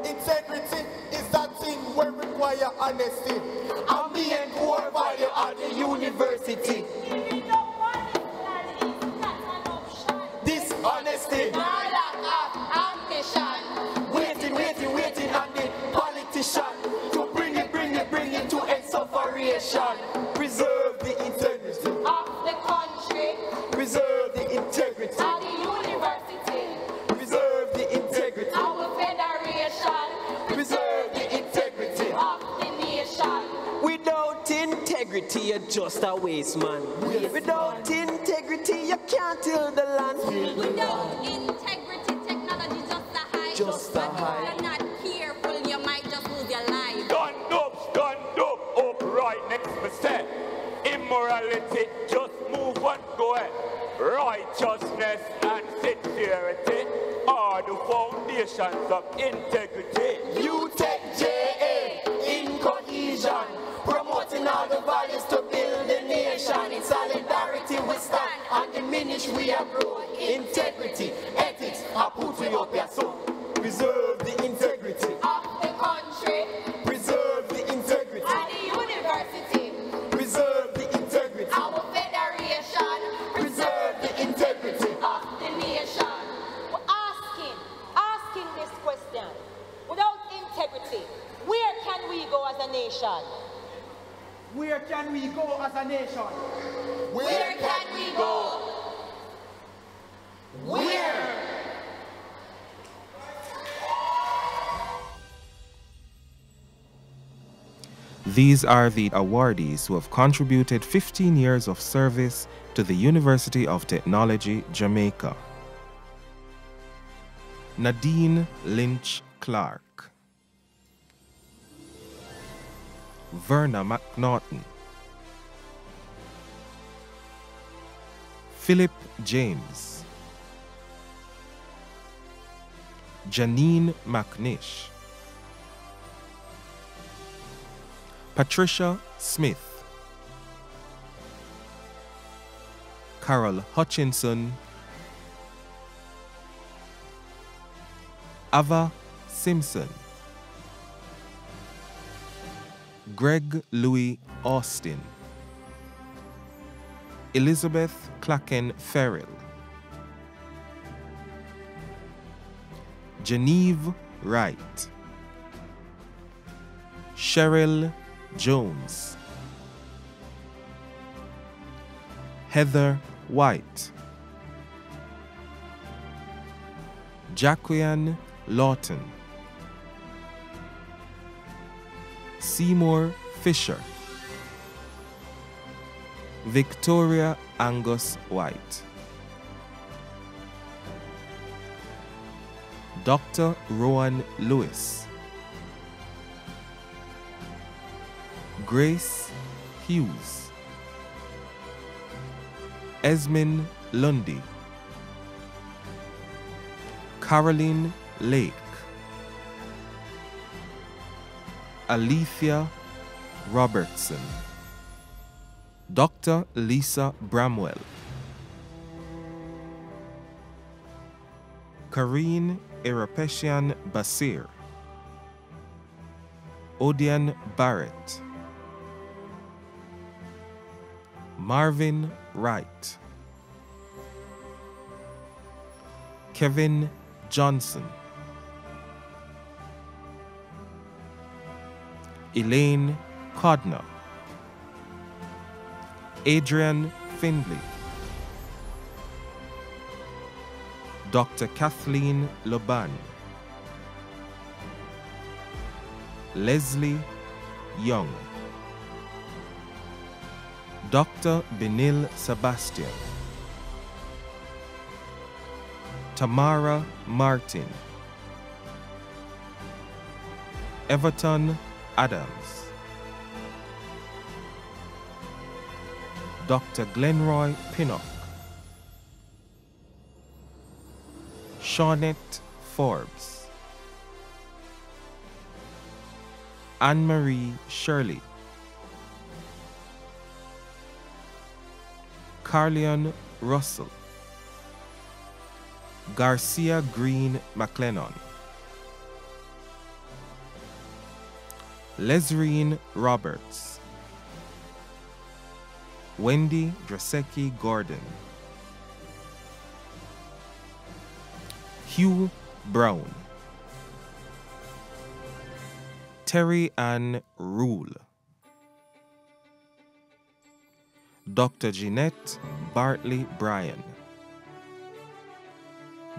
Integrity is that thing where require honesty. And me and core value at the university. Dishonesty. Lack of ambition. Waiting on the politician to bring it to exoneration. Preserve the integrity Of the country Preserve the integrity and the university, Preserve the integrity our federation Preserve the integrity of the nation. Without integrity, you're just a waste man. Without integrity, you can't till the land. Without integrity, technology just a high. Just a high. If you're not careful, you might just lose your life. Stand up, upright next mistake. Immorality, just move and go ahead. Righteousness and sincerity are the foundations of integrity. You take JA in cohesion, promoting all the values to build the nation. In solidarity we stand and diminish we are grow. Integrity, ethics are put we up your soul. Preserve the integrity Of the country Preserve the integrity and the university, Preserve the integrity our federation Preserve the integrity of the nation. We're asking this question. Without integrity, where can we go as a nation? Where can we go as a nation? Where can we go? Where? These are the awardees who have contributed 15 years of service to the University of Technology, Jamaica. Nadine Lynch Clark, Verna McNaughton, Philip James, Janine McNish, Patricia Smith, Carol Hutchinson, Ava Simpson, Greg Louis Austin, Elizabeth Clacken Ferrell, Genevieve Wright, Cheryl Jones, Heather White, Jacquian Lawton, Seymour Fisher, Victoria Angus White, Dr. Rowan Lewis, Grace Hughes, Esmond Lundy, Caroline Lake, Alethea Robertson, Dr. Lisa Bramwell, Karine Irapeshian Basir, Odian Barrett, Marvin Wright, Kevin Johnson, Elaine Codner, Adrian Findlay, Dr. Kathleen Loban, Leslie Young, Dr. Benil Sebastian, Tamara Martin, Everton Adams, Dr. Glenroy Pinnock, Shawnette Forbes, Anne-Marie Shirley, Carleon Russell, Garcia Green McLennan, Lesreen Roberts, Wendy Dresecki Gordon, Hugh Brown, Terry Ann Rule, Dr. Jeanette Bartley Bryan,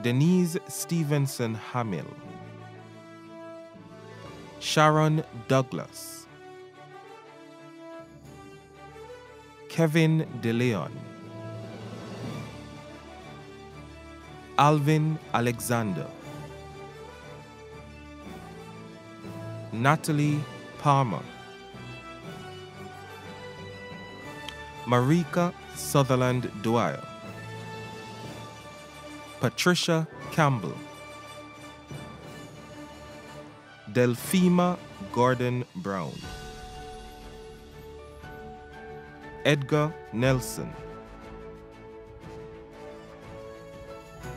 Denise Stevenson Hamill, Sharon Douglas, Kevin DeLeon, Alvin Alexander, Natalie Palmer, Marika Sutherland Dwyer, Patricia Campbell, Delphima Gordon Brown, Edgar Nelson,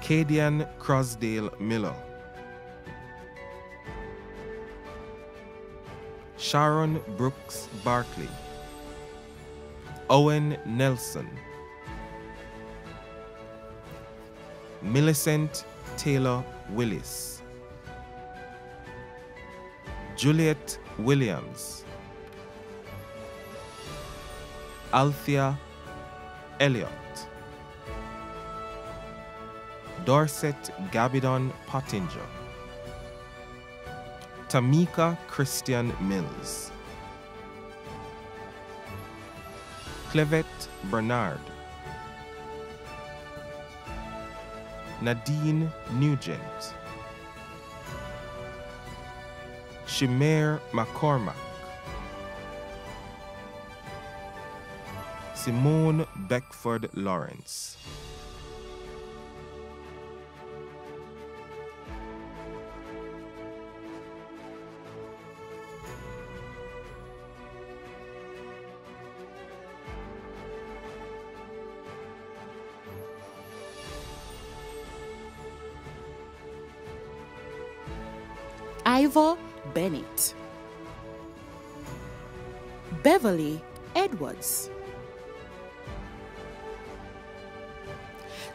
Cadian Crosdale Miller, Sharon Brooks Barkley, Owen Nelson, Millicent Taylor Willis, Juliet Williams, Althea Elliott, Dorset Gabidon Pottinger, Tamika Christian Mills, Clevette Bernard, Nadine Nugent, Shimer McCormack, Simone Beckford Lawrence, Ivor Bennett, Beverly Edwards,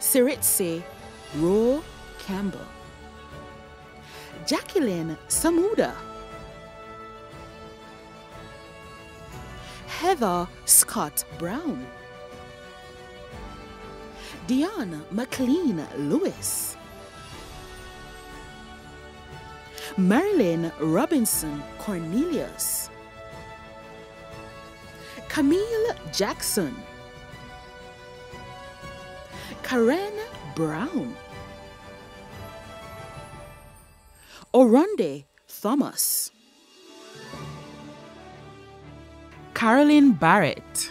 Siritse Ro Campbell, Jacqueline Samuda, Heather Scott Brown, Dion McLean Lewis, Marilyn Robinson Cornelius, Camille Jackson, Karen Brown, Oronde Thomas, Carolyn Barrett,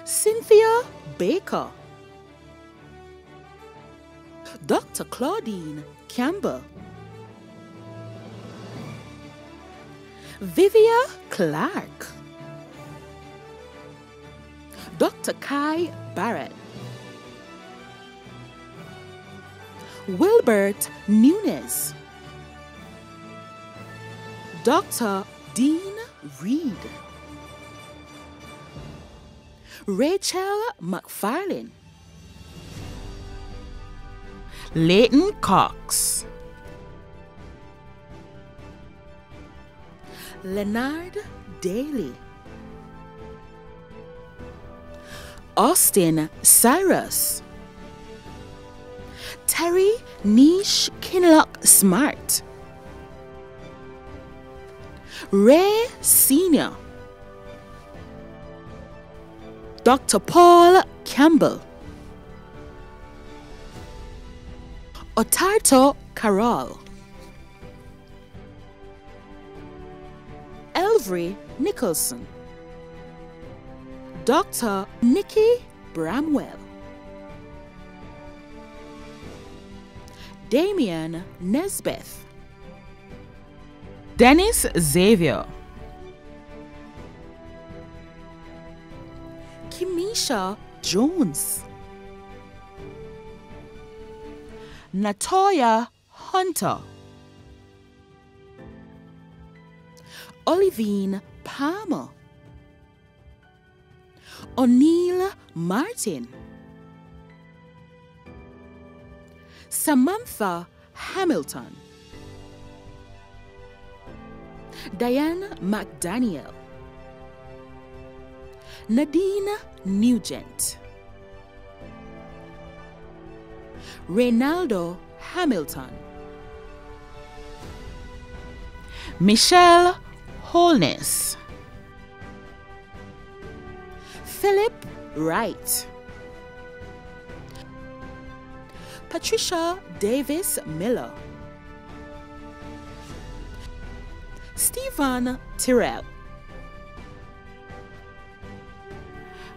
Cynthia Baker, Dr. Claudine Campbell, Vivia Clark, Dr. Kai Barrett, Wilbert Nunes, Dr. Dean Reed, Rachel McFarlane, Leighton Cox, Leonard Daly, Austin Cyrus, Terry Nish Kinlock Smart, Ray Sr., Dr. Paul Campbell, Otarto Carroll, Elvery Nicholson, Dr. Nikki Bramwell, Damian Nesbeth, Dennis Xavier, Kimisha Jones, Natoya Hunter, Olivine Palmer, O'Neill Martin, Samantha Hamilton, Diane McDaniel, Nadine Nugent, Reynaldo Hamilton, Michelle Holness, Philip Wright, Patricia Davis Miller, Stephen Tyrrell,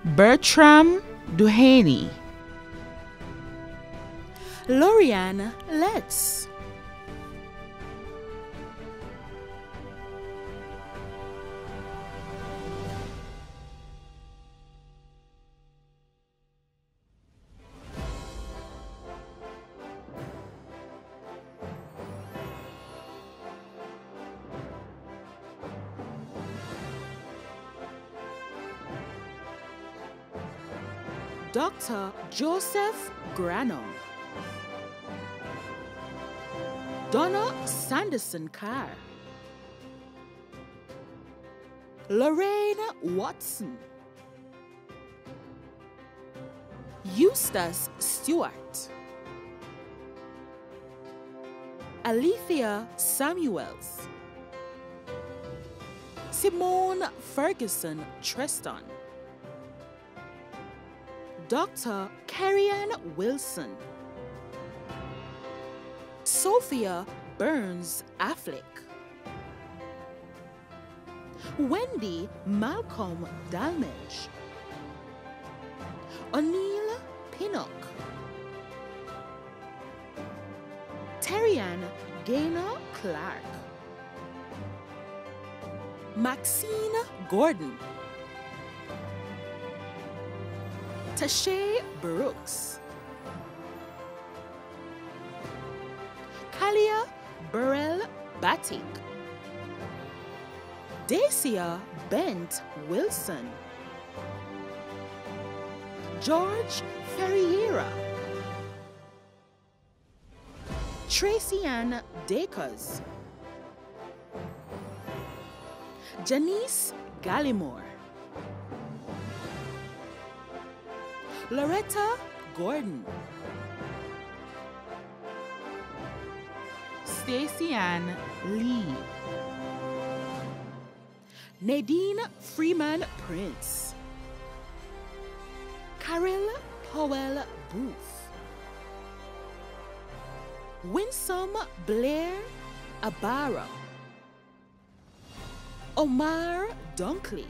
Bertram Duhaney, Lorianne Letts, Dr. Joseph Granum, Donna Sanderson Carr, Lorraine Watson, Eustace Stewart, Alethea Samuels, Simone Ferguson Treston, Dr. Carrie-Ann Wilson, Sophia Burns Affleck, Wendy Malcolm Dalmage, O'Neill Pinnock, Terry-Ann Gaynor Clark, Maxine Gordon, Tashay Brooks, Kalia Burrell Batik, Dacia Bent Wilson, George Ferreira, Tracy Ann Dakers, Janice Gallimore, Loretta Gordon, Stacey Ann Lee, Nadine Freeman Prince, Carol Powell Booth, Winsome Blair Abara, Omar Dunkley,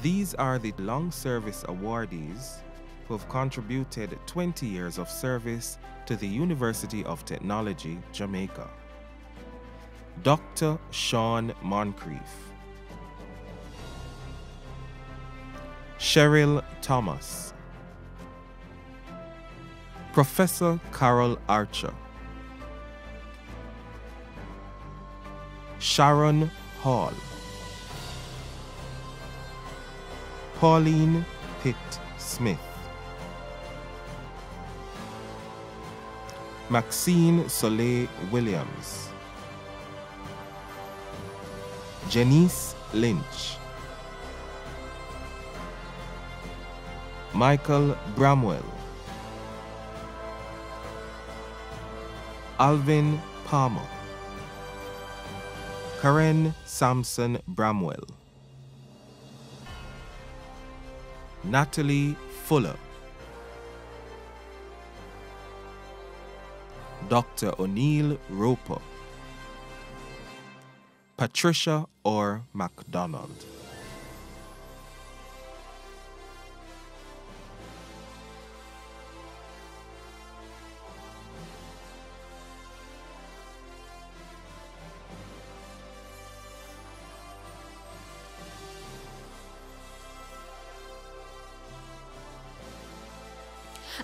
These are the long service awardees who have contributed 20 years of service to the University of Technology, Jamaica. Dr. Sean Moncrief, Cheryl Thomas, Professor Carol Archer, Sharon Hall, Pauline Pitt Smith, Maxine Soleil Williams, Janice Lynch, Michael Bramwell, Alvin Palmer, Karen Sampson Bramwell, Natalie Fuller, Dr. O'Neill Roper, Patricia Orr MacDonald.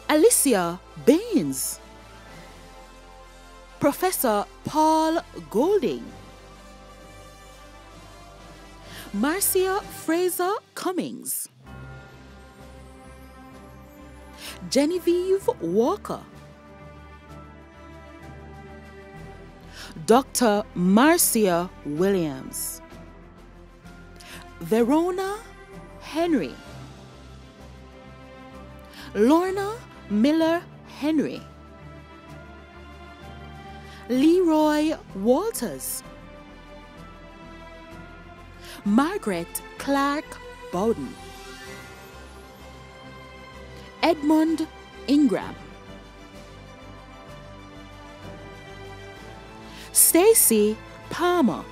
Alicia Baines, Professor Paul Golding, Marcia Fraser Cummings, Genevieve Walker, Dr. Marcia Williams, Verona Henry, Lorna Miller Henry, Leroy Walters, Margaret Clark Bowden, Edmund Ingram, Stacy Palmer,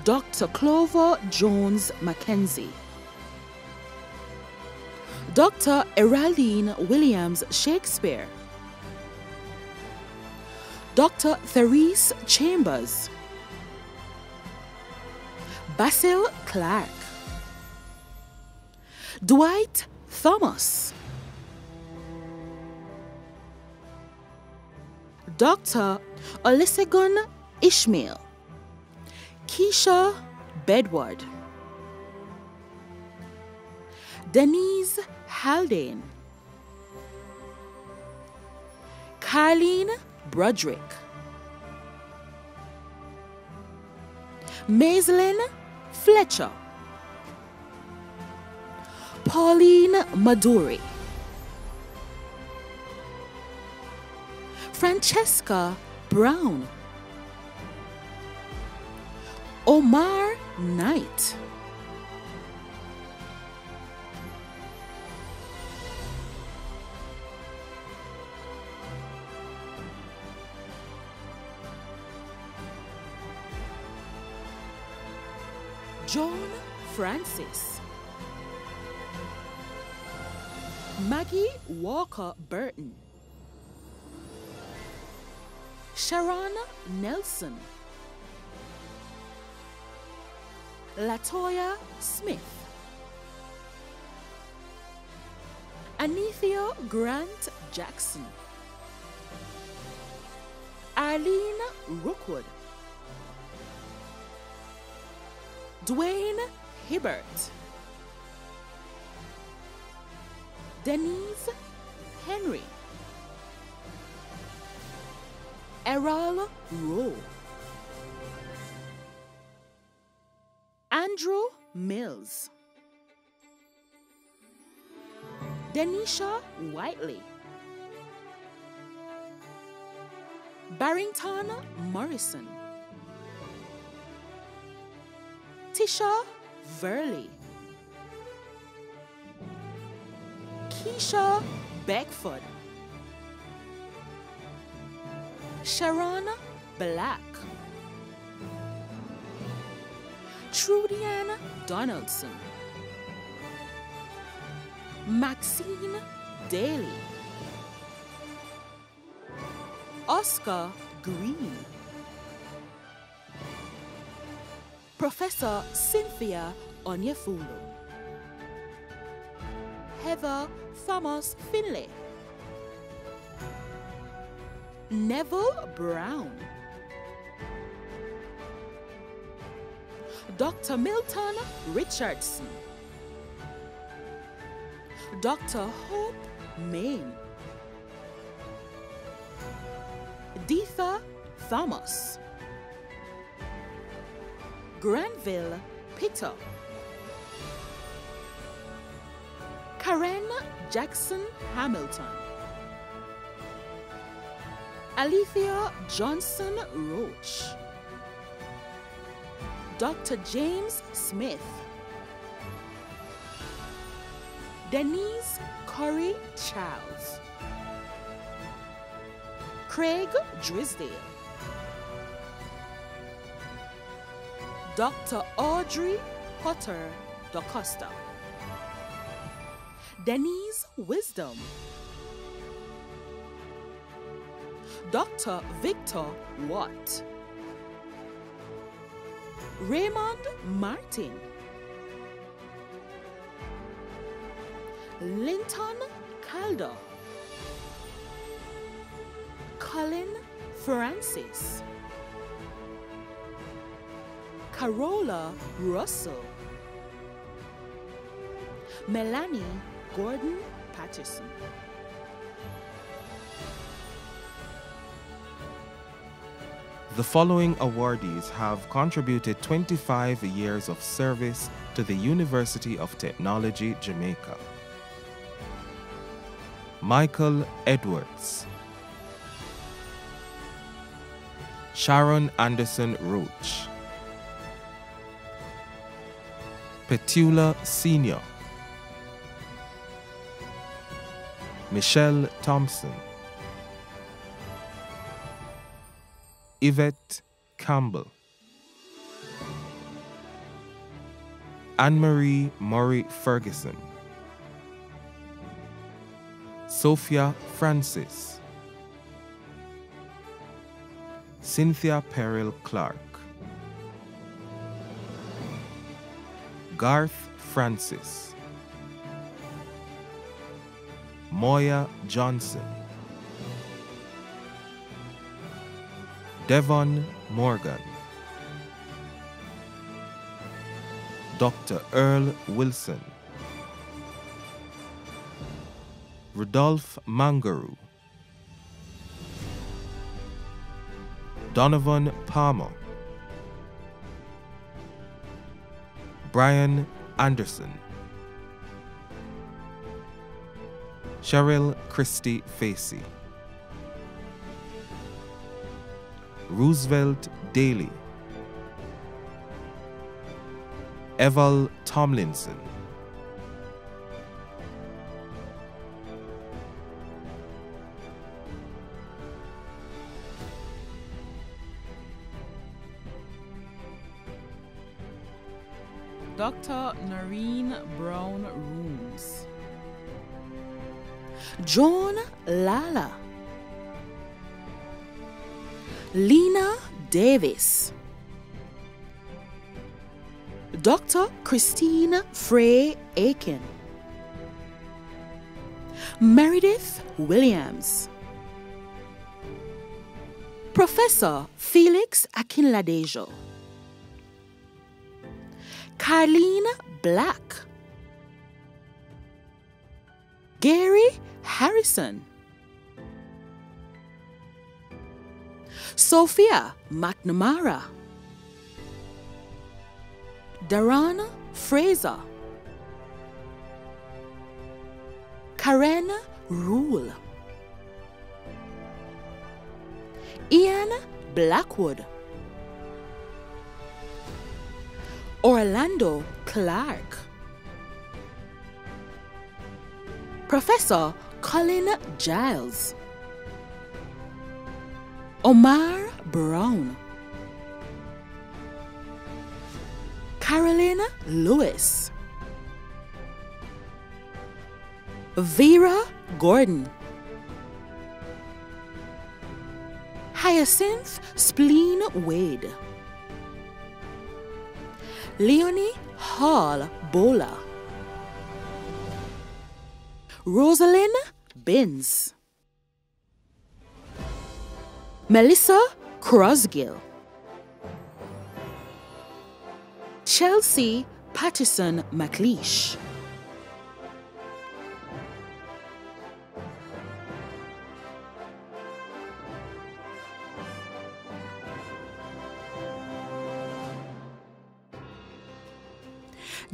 Dr. Clover Jones Mackenzie, Dr. Eraldine Williams Shakespeare, Dr. Therese Chambers, Basil Clark, Dwight Thomas, Dr. Olusegun Ishmael, Keisha Bedward, Denise Haldane, Carleen Broderick, Maislyn Fletcher, Pauline Maduri, Francesca Brown, Omar Knight, Joan Francis, Maggie Walker Burton, Sharon Nelson, Latoya Smith, Anithia Grant Jackson, Arlene Rookwood, Dwayne Hibbert, Denise Henry, Errol Rowe, Andrew Mills, Denisha Whiteley, Barrington Morrison, Tisha Verley, Keisha Beckford, Sharon Black, Trudian Donaldson, Maxine Daly, Oscar Green, Professor Cynthia Onyefulu, Heather Thomas Finlay, Neville Brown, Dr. Milton Richardson, Dr. Hope Main, Deetha Thomas, Granville Peter, Karen Jackson Hamilton, Alethea Johnson Roach, Dr. James Smith, Denise Corey Charles, Craig Drisdale, Dr. Audrey Potter DaCosta, Denise Wisdom, Dr. Victor Watt, Raymond Martin, Linton Calder, Colin Francis, Carola Russell, Melanie Gordon Patterson. The following awardees have contributed 25 years of service to the University of Technology, Jamaica. Michael Edwards, Sharon Anderson Roach, Petula Sr., Michelle Thompson, Yvette Campbell, Anne-Marie Murray Ferguson, Sophia Francis, Cynthia Peril Clark, Garth Francis, Moya Johnson, Devon Morgan, Dr. Earl Wilson, Rudolph Mangaroo, Donovan Palmer, Brian Anderson, Cheryl Christie Facey, Roosevelt Daly, Eval Tomlinson, Dr. Noreen Brown Rooms, Joan Lala, Lena Davis, Dr. Christine Frey Aiken, Meredith Williams, Professor Felix Akinladejo, Carlene Black, Gary Harrison, Sophia McNamara, Darana Fraser, Karen Rule, Ian Blackwood, Orlando Clark, Professor Colin Giles, Omar Brown, Carolyn Lewis, Vera Gordon, Hyacinth Spleen Wade, Leonie Hall Bowler, Rosalind Binns, Melissa Crosgill, Chelsea Patterson McLeish,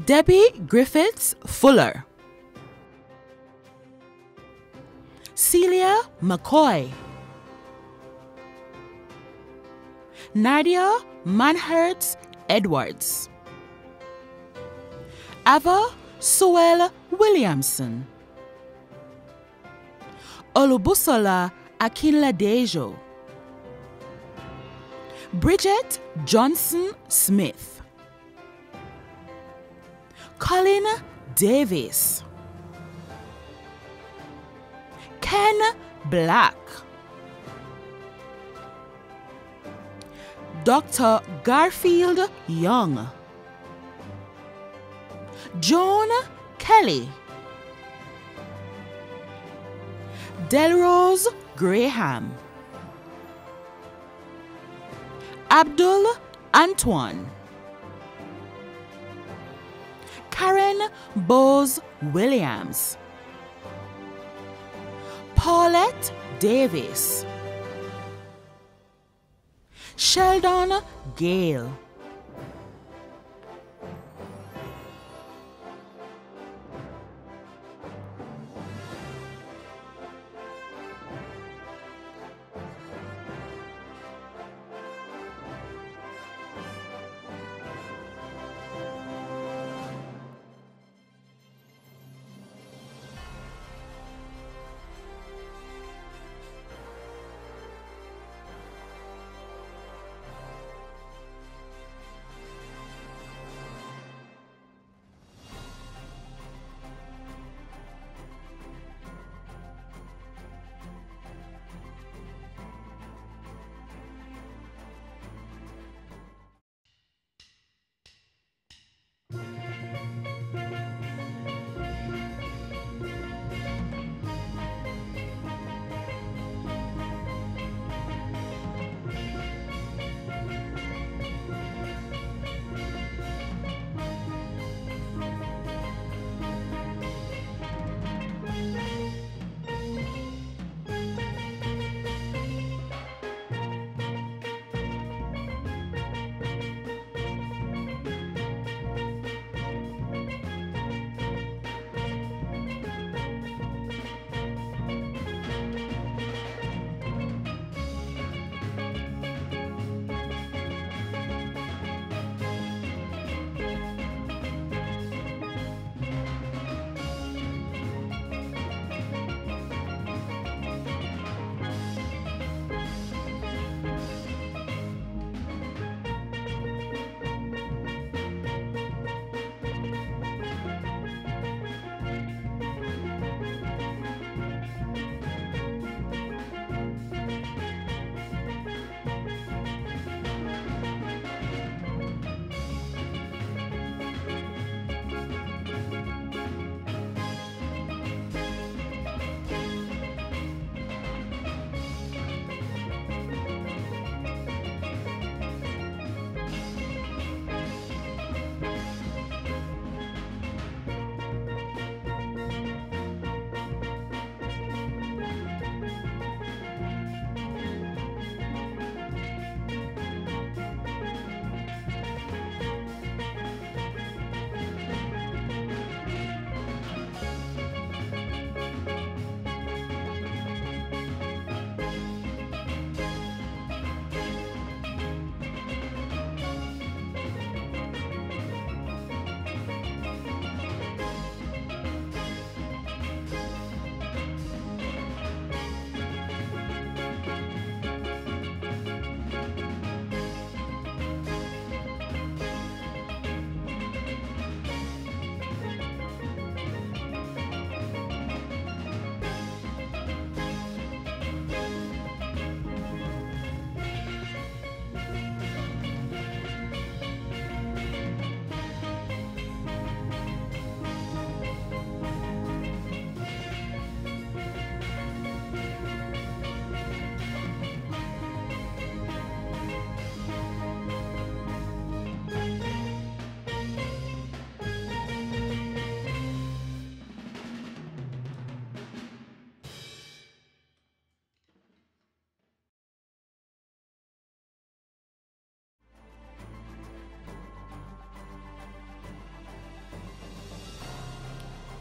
Debbie Griffiths Fuller, Celia McCoy, Nadia Manhertz Edwards, Ava Sowell Williamson, Olubusola Akinladejo, Bridget Johnson Smith, Colin Davis, Ken Black, Dr. Garfield Young, Joan Kelly, Delrose Graham, Abdul Antoine, Karen Bose Williams, Paulette Davis, Sheldon Gale,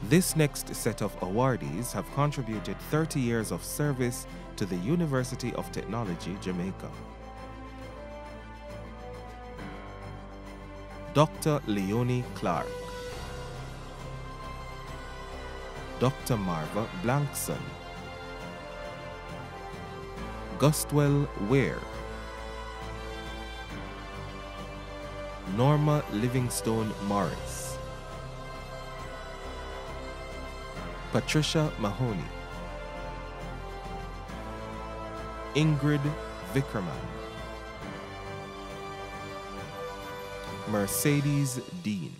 This next set of awardees have contributed 30 years of service to the University of Technology, Jamaica. Dr. Leonie Clark, Dr. Marva Blankson, Gustwell Ware, Norma Livingstone Morris, Patricia Mahoney, Ingrid Vickerman, Mercedes Dean,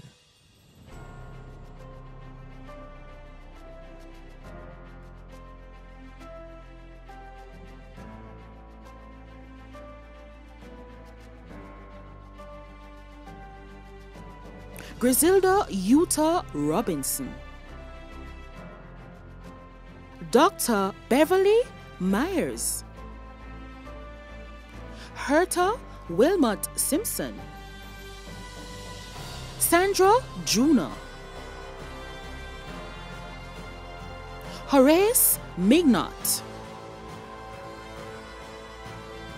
Griselda Utah Robinson, Dr. Beverly Myers, Herta Wilmot Simpson, Sandra Juna, Horace Mignot,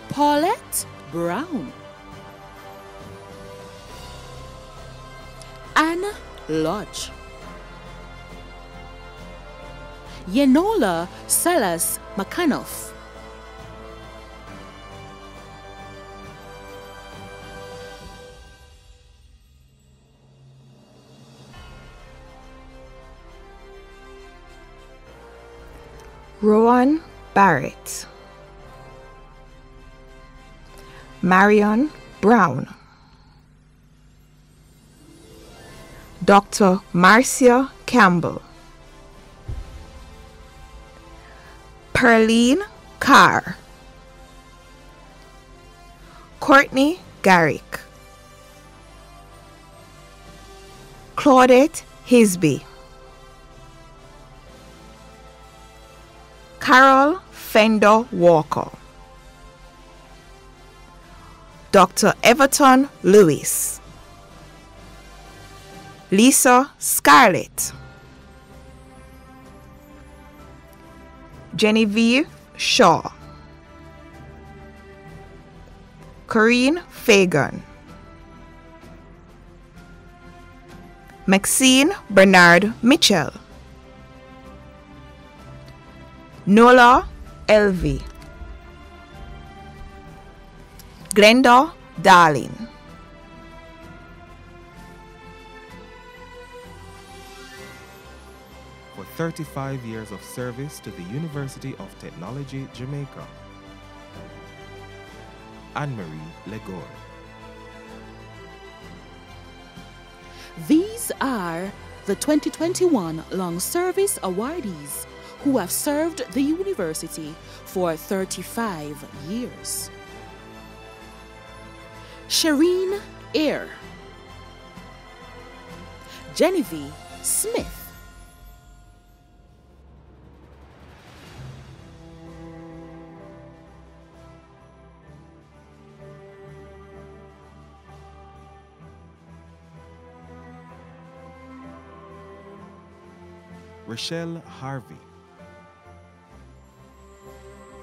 Paulette Brown, Anne Lodge, Yenola Salas McAnuff, Rowan Barrett, Marion Brown, Dr. Marcia Campbell, Perline Carr, Courtney Garrick, Claudette Hisby, Carol Fender Walker, Dr. Everton Lewis, Lisa Scarlett, Genevieve Shaw, Corinne Fagan, Maxine Bernard Mitchell, Nola Elvie, Glenda Darling, for 35 years of service to the University of Technology, Jamaica, Anne-Marie Legore. These are the 2021 Long Service Awardees who have served the university for 35 years. Shireen Eyre, Genevieve Smith, Rochelle Harvey,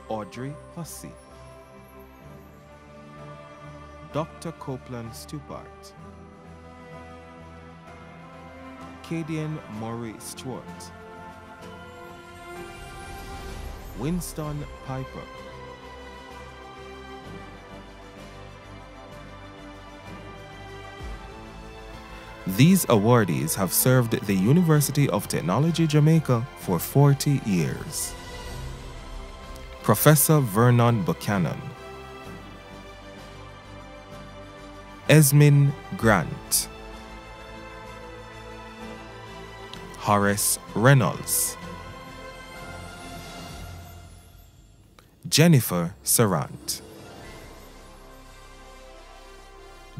Audrey Hussey, Dr. Copeland Stupart, Cadian Murray Stewart, Winston Piper, These awardees have served the University of Technology, Jamaica for 40 years. Professor Vernon Buchanan, Esmin Grant, Horace Reynolds, Jennifer Sarant,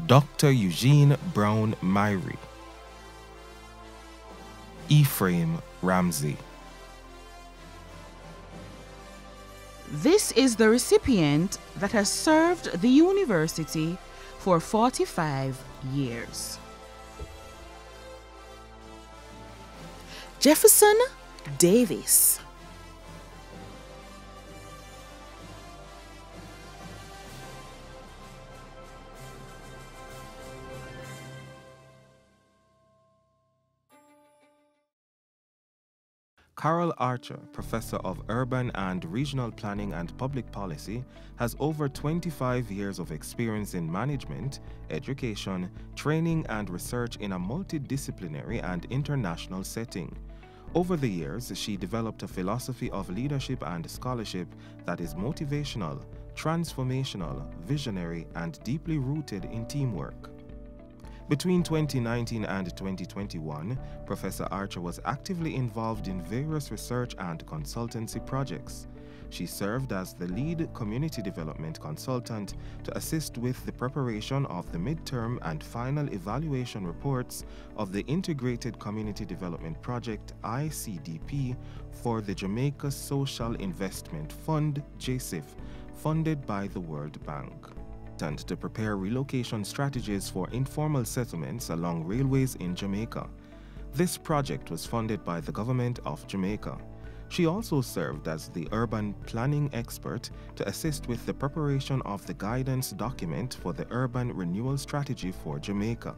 Dr. Eugene Brown Myrie, Ephraim Ramsey. This is the recipient that has served the university for 45 years. Jefferson Davis. Carol Archer, Professor of Urban and Regional Planning and Public Policy, has over 25 years of experience in management, education, training, and research in a multidisciplinary and international setting. Over the years, she developed a philosophy of leadership and scholarship that is motivational, transformational, visionary, and deeply rooted in teamwork. Between 2019 and 2021, Professor Archer was actively involved in various research and consultancy projects. She served as the lead community development consultant to assist with the preparation of the midterm and final evaluation reports of the Integrated Community Development Project (ICDP) for the Jamaica Social Investment Fund (JSIF), funded by the World Bank, and to prepare relocation strategies for informal settlements along railways in Jamaica. This project was funded by the Government of Jamaica. She also served as the urban planning expert to assist with the preparation of the guidance document for the urban renewal strategy for Jamaica.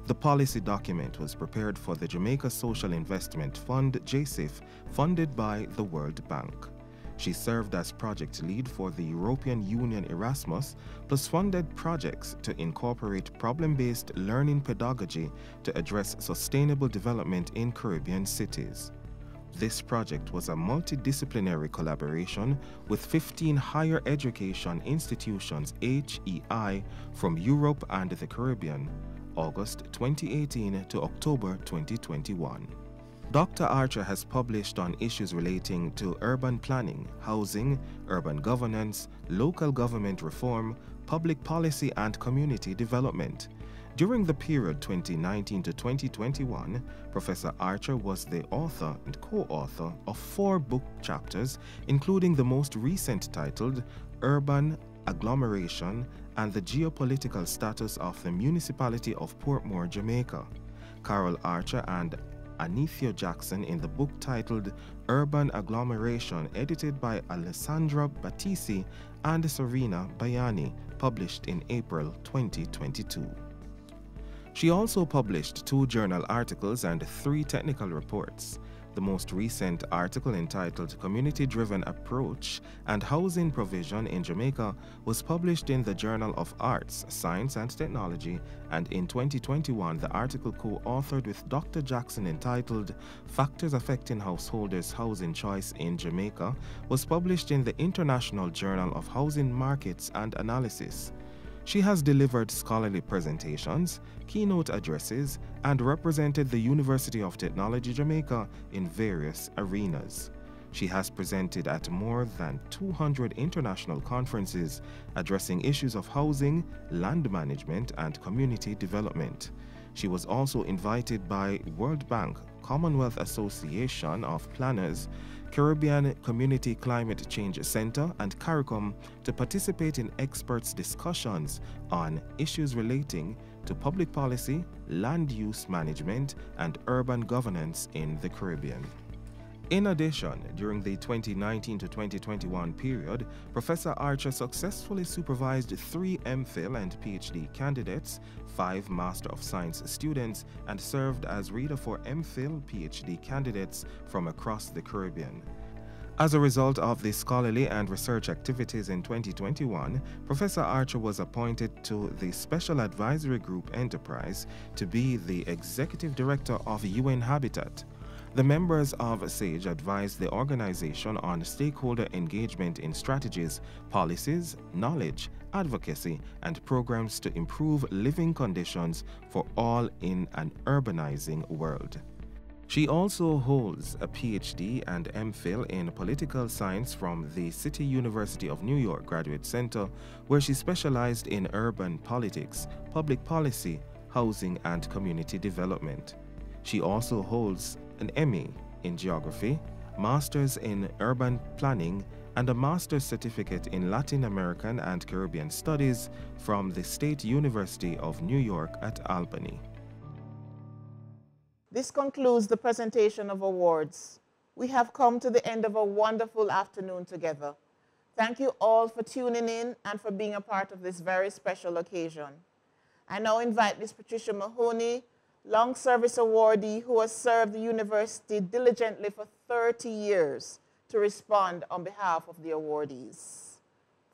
The policy document was prepared for the Jamaica Social Investment Fund (JSIF), funded by the World Bank. She served as project lead for the European Union Erasmus, plus funded projects to incorporate problem-based learning pedagogy to address sustainable development in Caribbean cities. This project was a multidisciplinary collaboration with 15 higher education institutions (HEI) from Europe and the Caribbean, August 2018 to October 2021. Dr. Archer has published on issues relating to urban planning, housing, urban governance, local government reform, public policy, and community development. During the period 2019 to 2021, Professor Archer was the author and co-author of 4 book chapters, including the most recent titled Urban Agglomeration and the Geopolitical Status of the Municipality of Portmore, Jamaica. Carol Archer and Anithio Jackson in the book titled Urban Agglomeration, edited by Alessandra Battisi and Serena Bayani, published in April 2022. She also published 2 journal articles and 3 technical reports. The most recent article, entitled Community-Driven Approach and Housing Provision in Jamaica, was published in the Journal of Arts, Science and Technology, and in 2021 the article co-authored with Dr. Jackson entitled Factors Affecting Householders' Housing Choice in Jamaica was published in the International Journal of Housing Markets and Analysis. She has delivered scholarly presentations, keynote addresses, and represented the University of Technology Jamaica in various arenas. She has presented at more than 200 international conferences addressing issues of housing, land management, and community development. She was also invited by World Bank, Commonwealth Association of Planners, Caribbean Community Climate Change Center, and CARICOM to participate in experts' discussions on issues relating to public policy, land use management, and urban governance in the Caribbean. In addition, during the 2019 to 2021 period, Professor Archer successfully supervised 3 MPhil and PhD candidates, 5 Master of Science students, and served as reader for MPhil PhD candidates from across the Caribbean. As a result of the scholarly and research activities in 2021, Professor Archer was appointed to the Special Advisory Group Enterprise to be the Executive Director of UN Habitat. The members of SAGE advised the organization on stakeholder engagement in strategies, policies, knowledge, advocacy, and programs to improve living conditions for all in an urbanizing world. She also holds a PhD and MPhil in political science from the City University of New York Graduate Center, where she specialized in urban politics, public policy, housing, and community development. She also holds an MA in Geography, Masters in Urban Planning, and a Master's Certificate in Latin American and Caribbean Studies from the State University of New York at Albany. This concludes the presentation of awards. We have come to the end of a wonderful afternoon together. Thank you all for tuning in and for being a part of this very special occasion. I now invite Ms. Patricia Mahoney, long service awardee who has served the university diligently for 30 years, to respond on behalf of the awardees.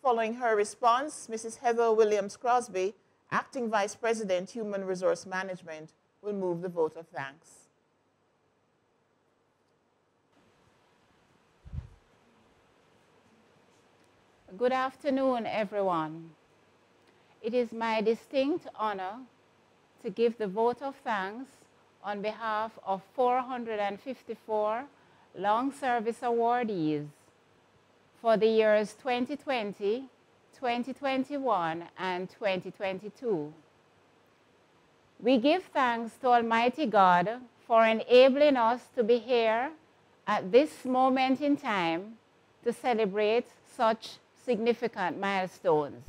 Following her response, Mrs. Heather Williams Crosby, Acting Vice President, Human Resource Management, will move the vote of thanks. Good afternoon, everyone. It is my distinct honor to give the vote of thanks on behalf of 454 long service awardees for the years 2020, 2021, and 2022. We give thanks to Almighty God for enabling us to be here at this moment in time to celebrate such significant milestones.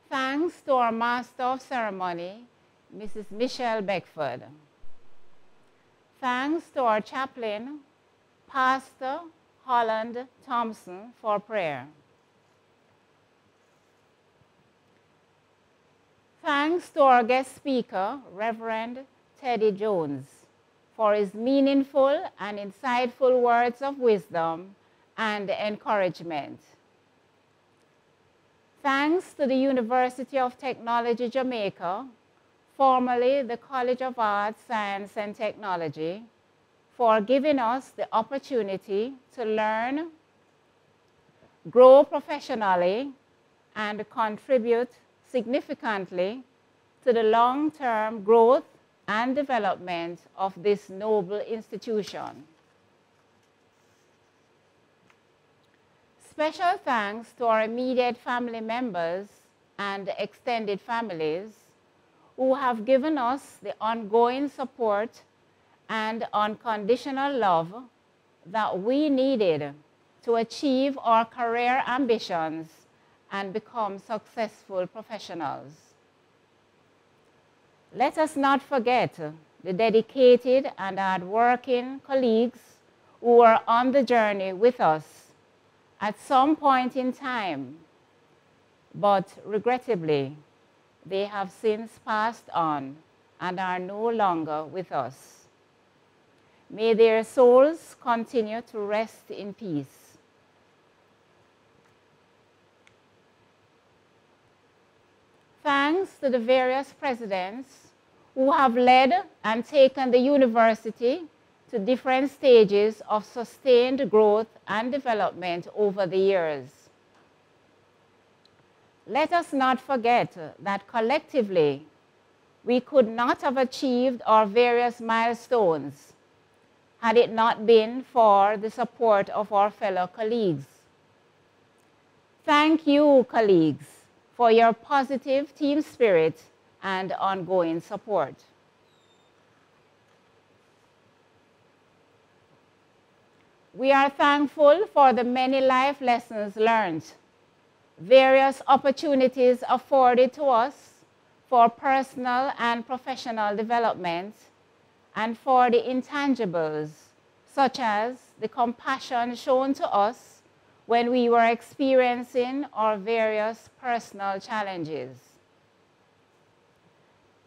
Thanks to our Master of Ceremony, Mrs. Michelle Beckford. Thanks to our chaplain, Pastor Holland Thompson, for prayer. Thanks to our guest speaker, Reverend Teddy Jones, for his meaningful and insightful words of wisdom and encouragement. Thanks to the University of Technology Jamaica, formerly the College of Arts, Science and Technology, for giving us the opportunity to learn, grow professionally, and contribute significantly to the long-term growth and development of this noble institution. Special thanks to our immediate family members and extended families who have given us the ongoing support and unconditional love that we needed to achieve our career ambitions and become successful professionals. Let us not forget the dedicated and hardworking colleagues who were on the journey with us at some point in time, but regrettably, they have since passed on and are no longer with us. May their souls continue to rest in peace. Thanks to the various presidents who have led and taken the university to different stages of sustained growth and development over the years. Let us not forget that collectively, we could not have achieved our various milestones had it not been for the support of our fellow colleagues. Thank you, colleagues, for your positive team spirit and ongoing support. We are thankful for the many life lessons learned, various opportunities afforded to us for personal and professional development, and for the intangibles, such as the compassion shown to us when we were experiencing our various personal challenges.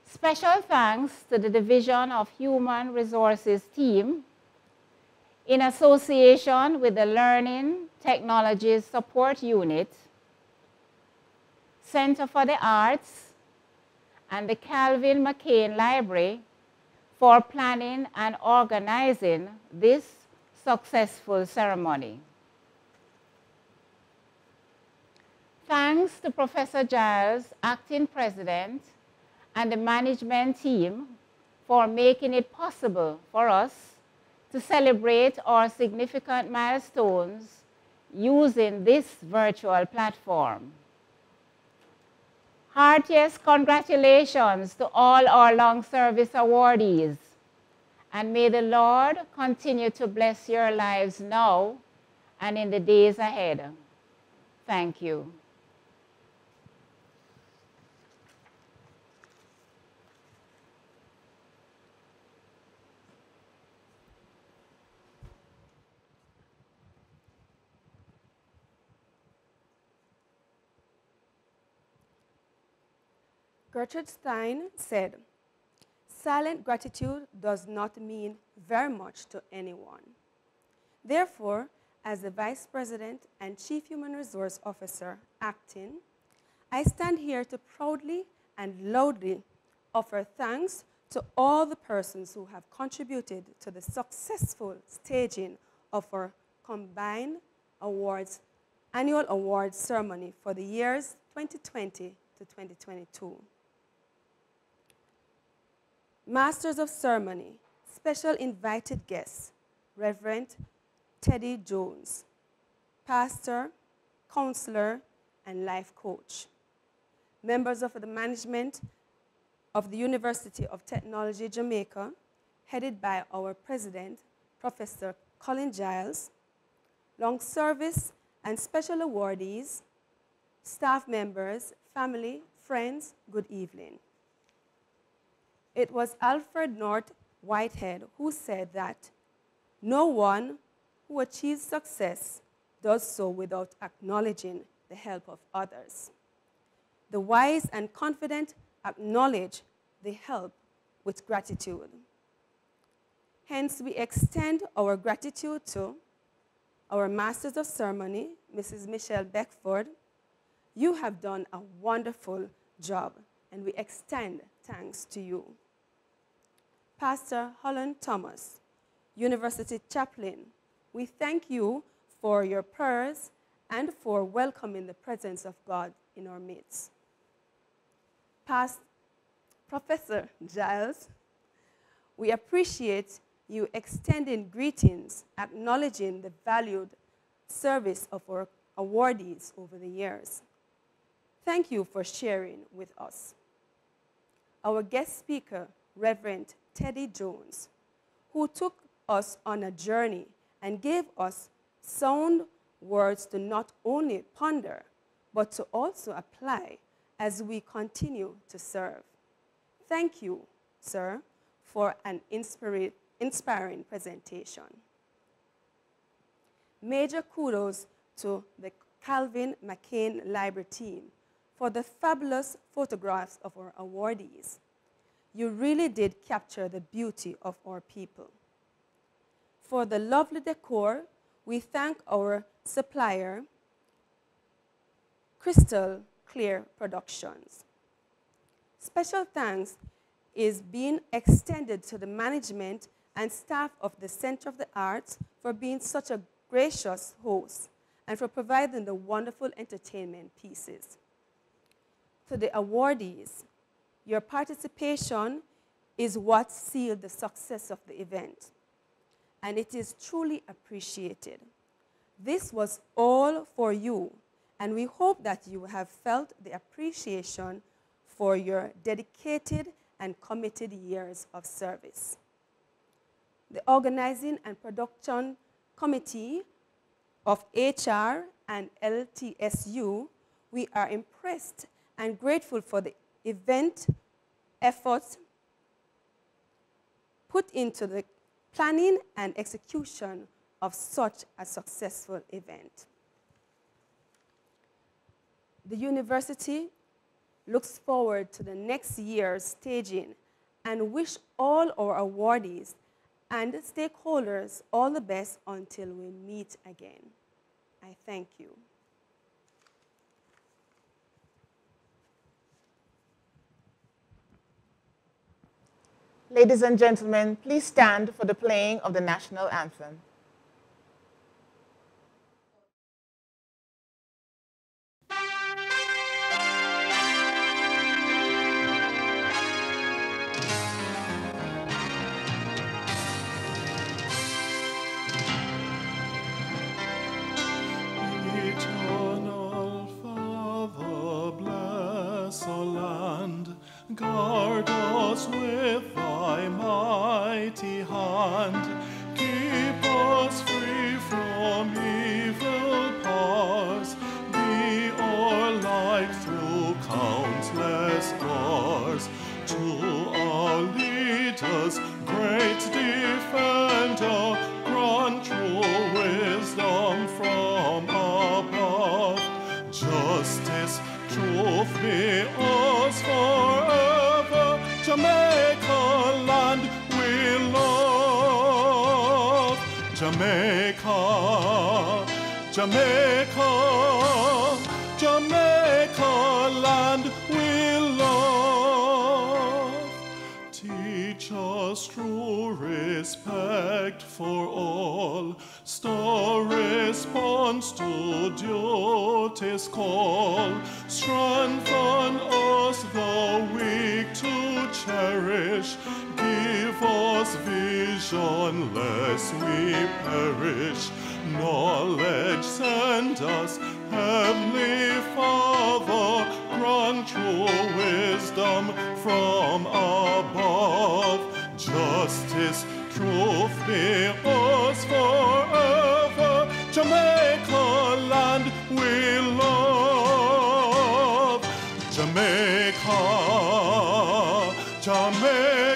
Special thanks to the Division of Human Resources team, in association with the Learning Technologies Support Unit, Center for the Arts, and the Calvin McCain Library for planning and organizing this successful ceremony. Thanks to Professor Giles, Acting President, and the management team for making it possible for us to celebrate our significant milestones using this virtual platform. Heartiest congratulations to all our long service awardees, and may the Lord continue to bless your lives now and in the days ahead. Thank you. Gertrude Stein said, "Silent gratitude does not mean very much to anyone." Therefore, as the Vice President and Chief Human Resource Officer acting, I stand here to proudly and loudly offer thanks to all the persons who have contributed to the successful staging of our combined annual awards ceremony for the years 2020 to 2022. Masters of Ceremony, special invited guests, Reverend Teddy Jones, pastor, counselor, and life coach. Members of the management of the University of Technology, Jamaica, headed by our president, Professor Colin Giles, long service and special awardees, staff members, family, friends, good evening. It was Alfred North Whitehead who said that no one who achieves success does so without acknowledging the help of others. The wise and confident acknowledge the help with gratitude. Hence, we extend our gratitude to our Masters of Ceremony, Mrs. Michelle Beckford. You have done a wonderful job, and we extend thanks to you. Pastor Holland Thomas, University Chaplain, we thank you for your prayers and for welcoming the presence of God in our midst. Professor Giles, we appreciate you extending greetings, acknowledging the valued service of our awardees over the years. Thank you for sharing with us. Our guest speaker, Reverend Teddy Jones, who took us on a journey and gave us sound words to not only ponder, but to also apply as we continue to serve. Thank you, sir, for an inspiring presentation. Major kudos to the Calvin McCain Library team for the fabulous photographs of our awardees. You really did capture the beauty of our people. For the lovely decor, we thank our supplier, Crystal Clear Productions. Special thanks is being extended to the management and staff of the Center of the Arts for being such a gracious host and for providing the wonderful entertainment pieces. To the awardees, your participation is what sealed the success of the event, and it is truly appreciated. This was all for you, and we hope that you have felt the appreciation for your dedicated and committed years of service. The organizing and production committee of HR and LTSU, we are impressed and grateful for the event efforts put into the planning and execution of such a successful event. The university looks forward to the next year's staging and wish all our awardees and stakeholders all the best until we meet again. I thank you. Ladies and gentlemen, please stand for the playing of the national anthem. Eternal Father, bless our land, guard us with thy mighty hand, keep us free from evil powers, be our light through countless hours. To our leaders, great defender, grant true wisdom from above, justice, truth be ours forever. Jamaica land we love. Jamaica, Jamaica, Jamaica land we love. Teach us true respect for all, star response to duty's call. Strengthen us the weak to cherish, give us vision lest we perish. Knowledge send us, Heavenly Father, grant true wisdom from above. Justice, truth be us forever. Jamaica land we love. Jamaica, Jamaica.